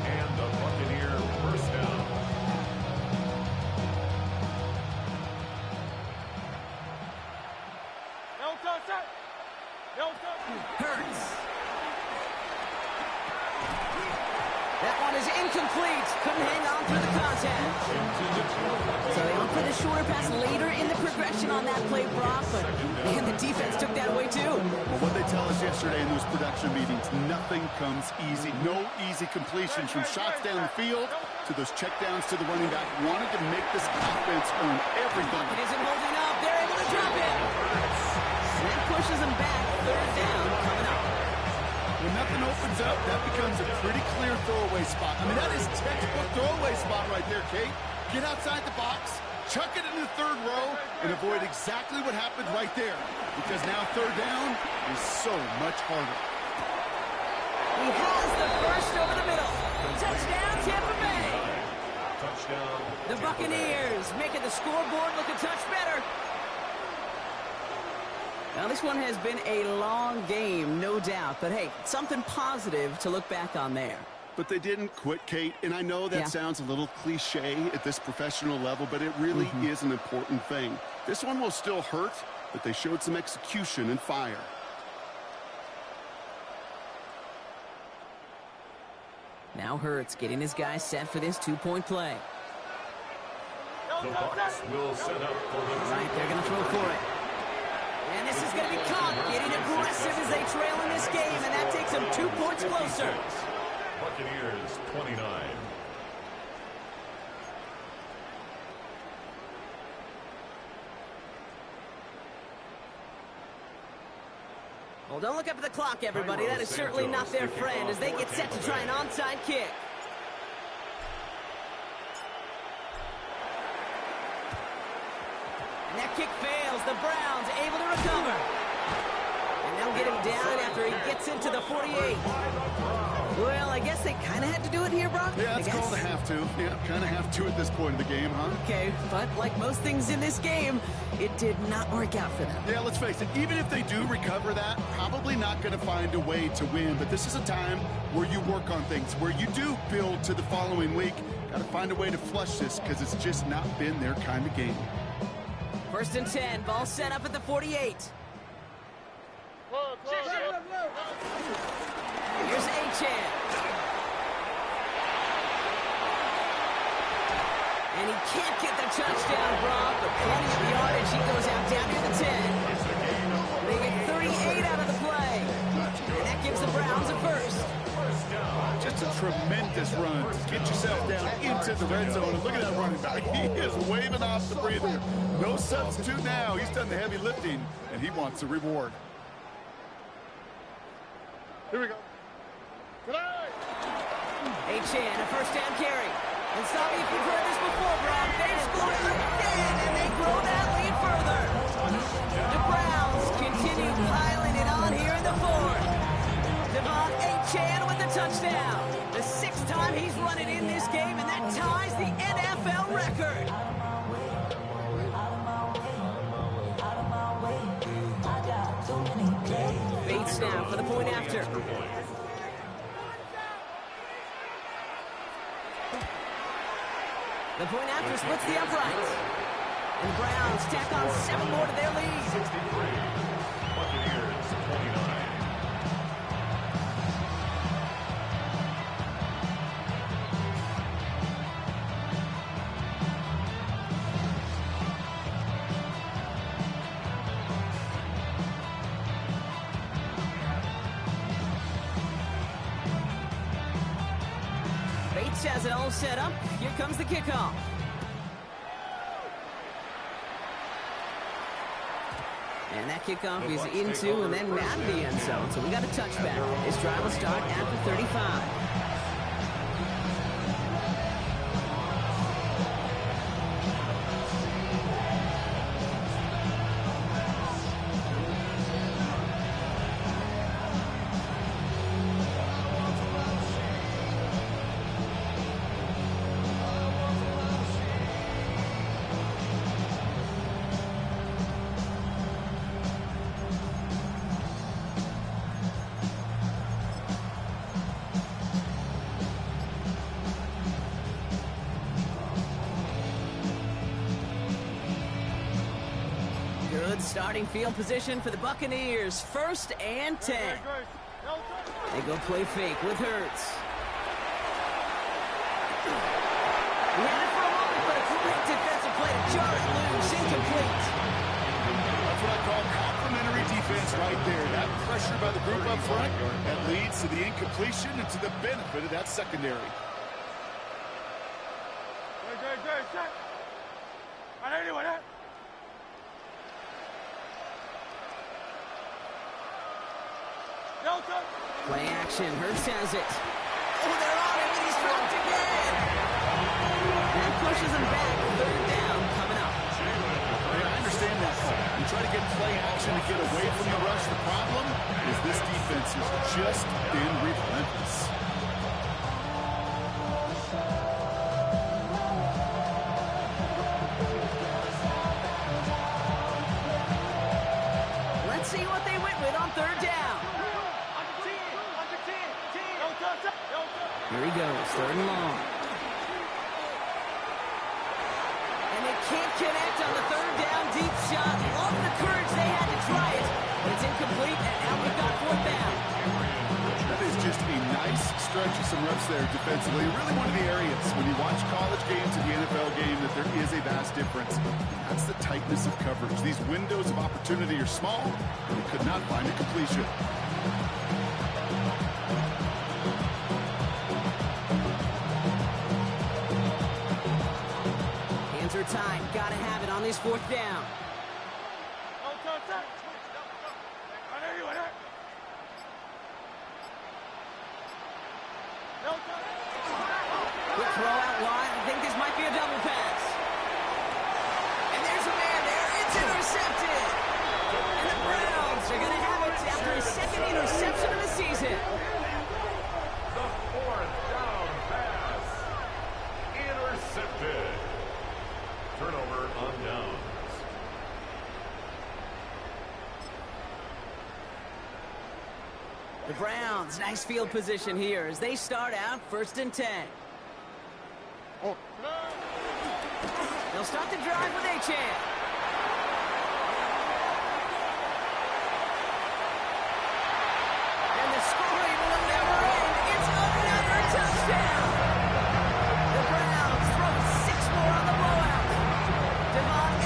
And the Buccaneer 1st down. Hurts. That one is incomplete. Couldn't hang on through the contact. So they opted a shorter pass later in the progression on that play, Brock, but man, the defense took that away too. Well, what they tell us yesterday in those production meetings, nothing comes easy. No easy completions from shots down the field to those checkdowns to the running back. Wanted to make this offense earn everything. It isn't holding up. They're able to drop it. And that pushes them back. 3rd down coming up. When nothing opens up, that becomes a pretty clear throwaway spot. I mean, that is textbook throwaway spot right there, Kate. Get outside the box, chuck it in the third row and avoid exactly what happened right there. Because now third down is so much harder. He has the first over the middle. Touchdown, Tampa Bay. Touchdown. The Buccaneers making the scoreboard look a touch better. Now, this one has been a long game, no doubt. But, hey, something positive to look back on there. But they didn't quit, Kate. And I know that sounds a little cliche at this professional level, but it really is an important thing. This one will still hurt, but they showed some execution and fire. Now Hurts getting his guys set for this two-point play. The Bucs will set up for the Right, they're going to throw for it. And this is going to be caught, getting aggressive as they trail in this game, and that takes them 2 points closer. Buccaneers 29. Well, don't look up at the clock, everybody. That is certainly not their friend as they get set to try an onside kick. And that kick fails. The Browns able to recover. And they'll get him down after he gets into the 48. Well, I guess they kind of had to do it here, Brock. Yeah, it's called a have to. Yeah, kind of have to at this point in the game, huh? Okay, but like most things in this game, it did not work out for them. Yeah, let's face it. Even if they do recover that, probably not going to find a way to win. But this is a time where you work on things, where you do build to the following week. Got to find a way to flush this because it's just not been their kind of game. 1st and 10, ball set up at the 48. Here's Achan. And he can't get the touchdown, Brock, but plenty of yardage. He goes out down near the 10. They get 38 out of the play. And that gives the Browns a first. Just a tremendous run to get yourself down into the red zone. And look at that running back. He is waving off the breather. No substitute now. He's done the heavy lifting, and he wants a reward. Here we go. Achan, a first down carry. And stop me if you've heard this before, Brock. They score again, and they grow that lead further. The Browns continue piling it on here in the 4th. Devon Achan with the touchdown. The 6th time he's run it in this game, and that ties the NFL record. Bates now for the point after. The point after splits the uprights. And the Browns tack on 7 more to their lead. 63. Buccaneers 29. Bates has it all set up. Here comes the kickoff. And that kickoff is into and then out of the end zone. So we got a touchback. This drive will start at the 35. Good starting field position for the Buccaneers. 1st and 10. They go play fake with Hurts. He had it for a moment, but a great defensive play to jar it loose. Incomplete. That's what I call complimentary defense right there. That pressure by the group up front, that leads to the incompletion and to the benefit of that secondary. Play action. Hurts has it. Oh, they're on him, and he's dropped again. That pushes him back. 3rd down coming up. play action to get away from the rush. The problem is this defense has just been relentless. Let's see what they went with on third down. Here he goes, third and long. And they can't connect on the third down deep shot. Love the courage they had to try it. It's incomplete, and now we've got fourth down. That is just a nice stretch of some reps there defensively. Really one of the areas when you watch college games and the NFL game that there is a vast difference. That's the tightness of coverage. These windows of opportunity are small, and they could not find a completion. Hands are tied. Gotta have it on this fourth down. Quick throw out wide. I think this might be a double pass. And there's a man there. It's intercepted. And the Browns are going to have it after his second interception of the season. The fourth down pass. Intercepted. Turnover on downs. The Browns, nice field position here as they start out 1st and 10. They'll start the drive with Achane. And the scoring will never end. It's another touchdown. The Browns throw 6 more on the blowout.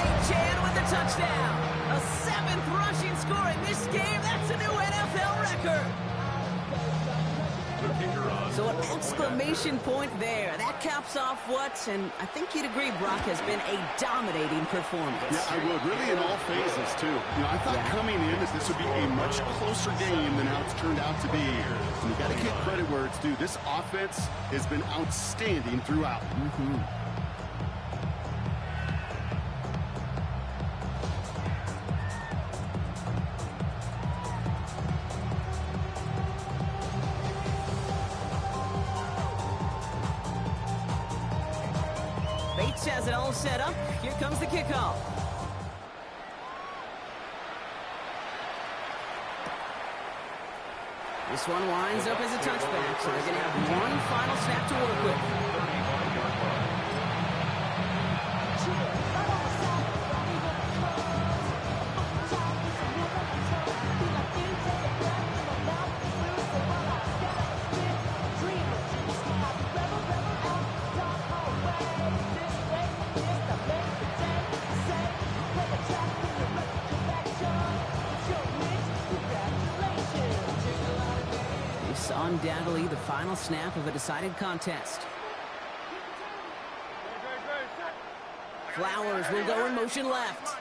Achane with the touchdown. A 7th rushing score in this game. That's a new NFL record. So an exclamation point there. That caps off what, and I think you'd agree, Brock, has been a dominating performance. Yeah, I would. Really in all phases, too. You know, I thought coming in that this would be a much closer game than how it's turned out to be. And you got to give credit where it's due. This offense has been outstanding throughout. Bates has it all set up. Here comes the kickoff. This one winds up as a touchback, so they're going to have one final snap to work with. Undoubtedly the final snap of a decided contest. Flowers will go in motion left.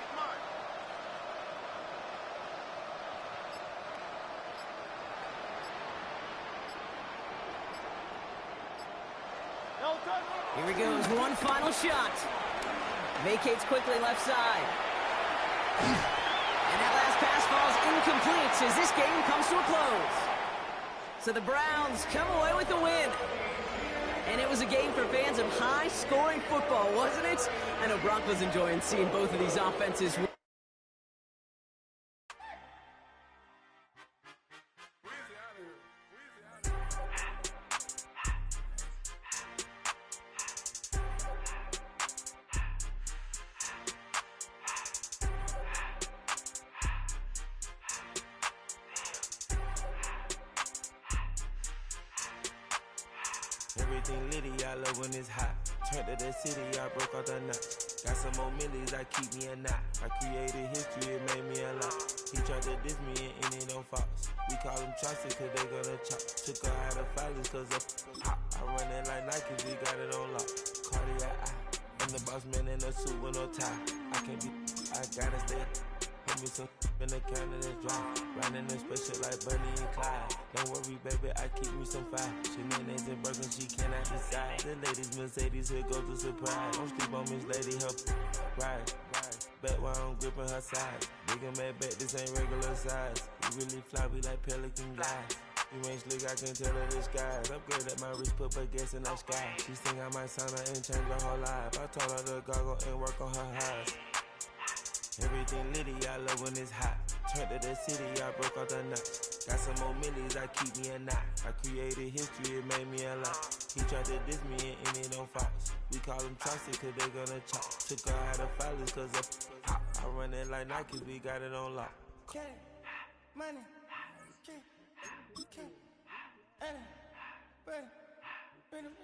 Here he goes, one final shot. Vacates quickly left side. And that last pass falls incomplete as this game comes to a close. So the Browns come away with the win. And it was a game for fans of high-scoring football, wasn't it? I know Brock was enjoying seeing both of these offenses. Everything litty, I love when it's hot. Turned to the city, I broke all the knots. Got some more millies, I keep me a knot. I created history, it made me a lot. He tried to diss me and it on Fox. We call them Chaucer cause they gonna chop. Took her out of filers cause of hot. I run it like Nike, we got it on lock. Cardiac eye. I'm the boss man in a suit with no tie. I can't be, I gotta stay. Give me some in the counter that's dry. Riding in spaceship like Bunny and Clyde. Don't worry, baby, I keep me some fire. She mayonnaise and burger, she cannot decide. The ladies Mercedes, here go to surprise. Don't sleep on Miss Lady, help ride. Back while I'm gripping her side. Nigga mad back, this ain't regular size. We really fly, we like pelican guys. You ain't slick, I can tell her disguise. Upgrade at my wrist, put her gas in the sky. She think I might sign her and change her whole life. I told her to goggle and work on her eyes. Everything litty, I love when it's hot. Turned to the city, I broke out the knots. Got some more millies, I keep me a knot. I created history, it made me a lot. He tried to diss me and it on Fox. We call them Chaucer cause they gonna chop. Took her out of filers cause of pop. I run it like Nike, we got it on lock. Cash, money, cash, money, money,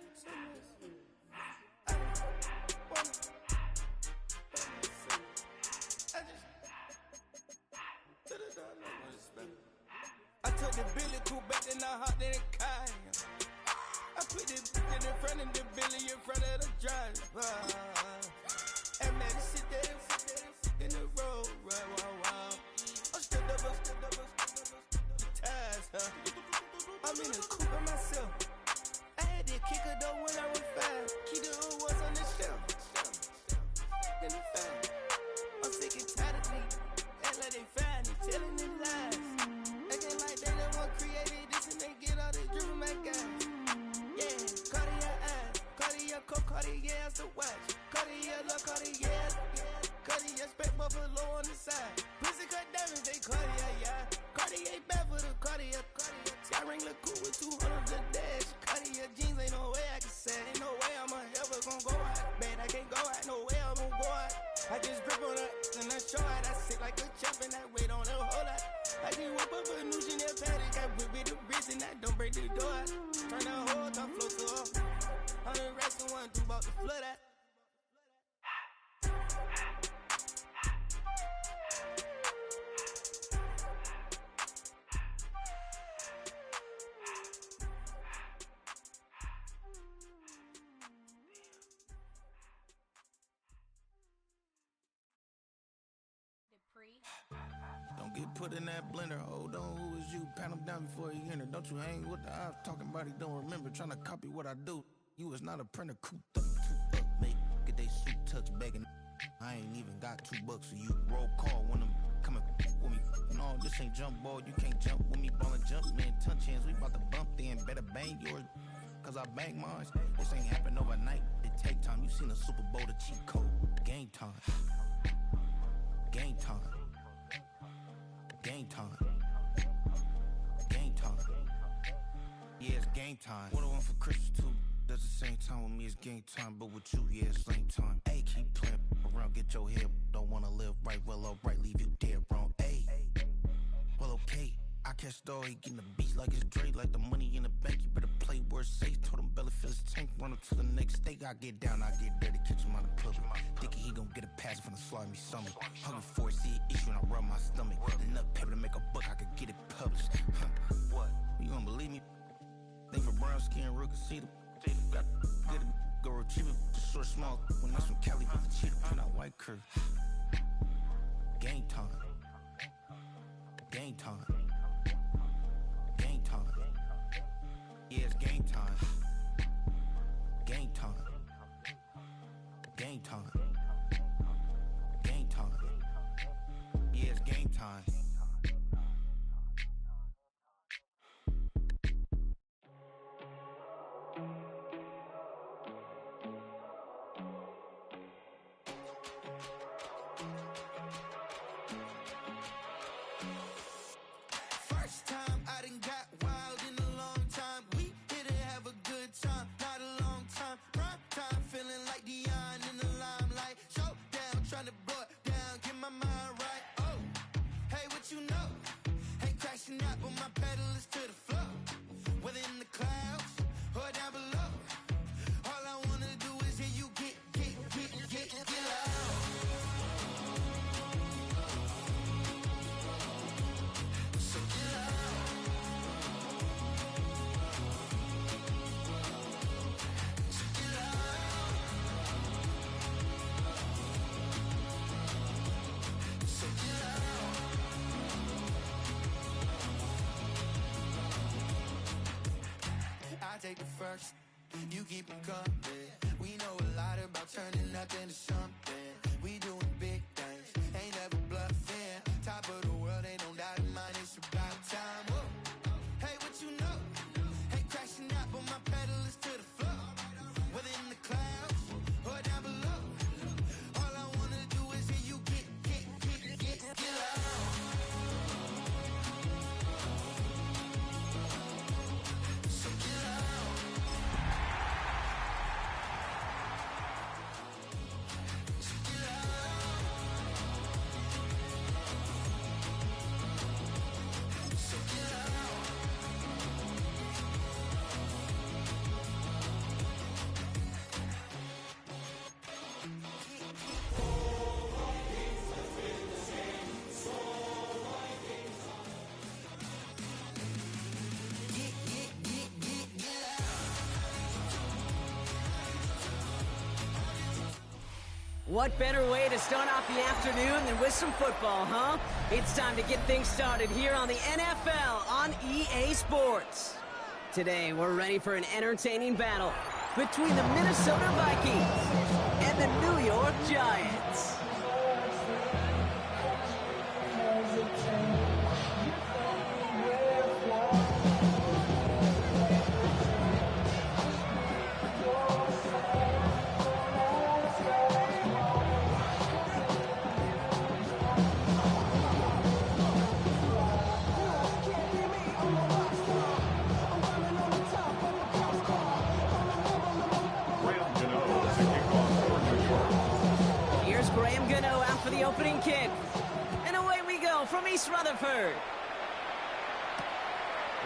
I took the Billy cool back and I hopped in the car. I put the in front of the Billy in front of the driver. And man, sit there in the road, right, wow. I'm still up, the ties, huh? I'm in the coupe by myself. I had that kicker though when I was 5. Keep the old ones on the shelf. In the field. I'm sick and tired of me. Act like they find it, telling them lies. Acting like they the one created this and they get all this driven my guys. Yeah, Cartier eyes, Cartier coat, Cartier as the watch. Cartier look, Cartier, Cartier spec buffalo on the side. Pussy cut diamonds, they Cartier, yeah. Cartier bad for the Cartier. I ring the cool with 200 the dash. Cartier jeans, ain't no way I can say. Ain't no way I'm ever gonna go out. Man, I can't go out, no way I'm gonna go out. I just grip on her and I show out. I sit like a champ and I wait on her whole lot. I just whip up a new Chanel paddock. I whip with the wrist and I don't break the door out. Turn the whole top float to off. 100 racks and one through about the flood out. Don't get put in that blender. Hold on, who is you? Pat him down before he enter. Don't you hang with the ops talking about he don't remember. Trying to copy what I do. You is not a printer. Cooped up, too up, make get they suit touch begging. I ain't even got $2 for you. Roll call when I'm coming with me. No, this ain't jump ball. You can't jump with me. Ballin' jump, man. Touch hands. We bout to bump then. Better bang yours. Cause I bang mine. This ain't happen overnight. It take time. You seen the Super Bowl, the cheat code. Game time. Game time. Game time. Game time. Yeah, it's game time. What I want for Christmas too. That's the same time with me, it's game time. But with you, yeah, it's same time. Hey, keep playing around, get your head. Don't wanna live right, well, alright, leave you dead wrong. Hey, well, okay. I catch the dog, he getting the beat like it's Dre, like the money in the bank. You better play where it's safe. Told him Belly fill his tank, run up to the next state. I get down, I get dirty, catch him on the public. Thinking he gon' get a pass from the slaughter me stomach. Hungry for it, see an issue and I rub my stomach. Enough paper to make a book, I could get it published. What? You don't believe me? Think for brown skin, real can see them. Got good, go retrieve it. Just short, small. When that's from Cali, with the cheetah, put out white curve. Game time. Game time. Game time. Yeah, it's game time. Game time. Game time. Game time. Yeah, it's game time. works, you keep them coming. We know a lot about turning nothing to something. We doing big things, ain't never bluffing. Top of the world, ain't no doubt in mine, it's about time. Whoa. Hey, what you know? Hey, crashing out, but my pedal is to the floor. Whether in the clouds or down below, all I wanna do is hear you get loud. So get loud. So get loud. So get loud. What better way to start off the afternoon than with some football, huh? It's time to get things started here on the NFL on EA Sports. Today, we're ready for an entertaining battle between the Minnesota Vikings and the New York Giants. The opening kick. And away we go from East Rutherford.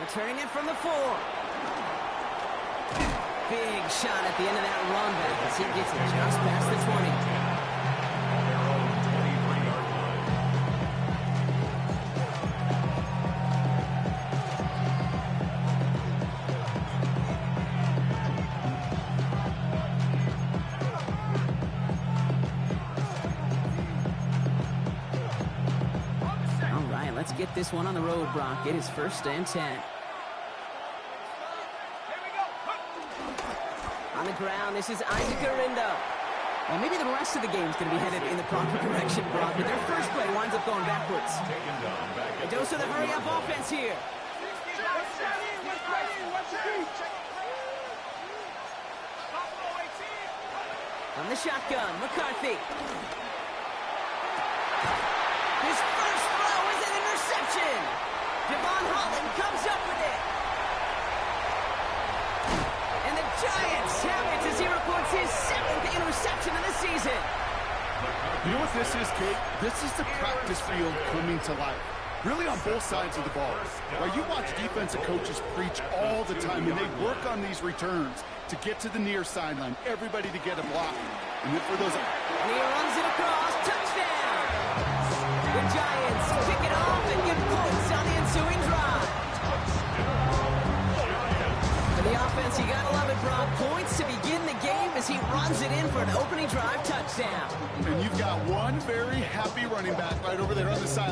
Returning it from the 4. Big shot at the end of that run back as he gets it just past the 20. Let's get this one on the road, Brock. It is 1st and 10. On the ground, this is Isaac Arindo. Well, maybe the rest of the game is going to be headed in the proper direction, Brock, but their first play winds up going backwards. A dose of the hurry-up offense here. From the shotgun, McCarthy. His first throw is an interception. Devon Holland comes up with it. And the Giants have it as he reports his 7th interception of the season. You know what this is, Kate? This is the practice field coming to life. Really on both sides of the ball. Where you watch defensive coaches preach all the time, and they work on these returns to get to the near sideline, everybody to get a block. And then for those... And he runs it across, touchdown! The Giants kick it off and get points on the ensuing drive. For the offense, you gotta love it, Brock. Points to begin the game as he runs it in for an opening drive touchdown. And you've got one very happy running back right over there on the side.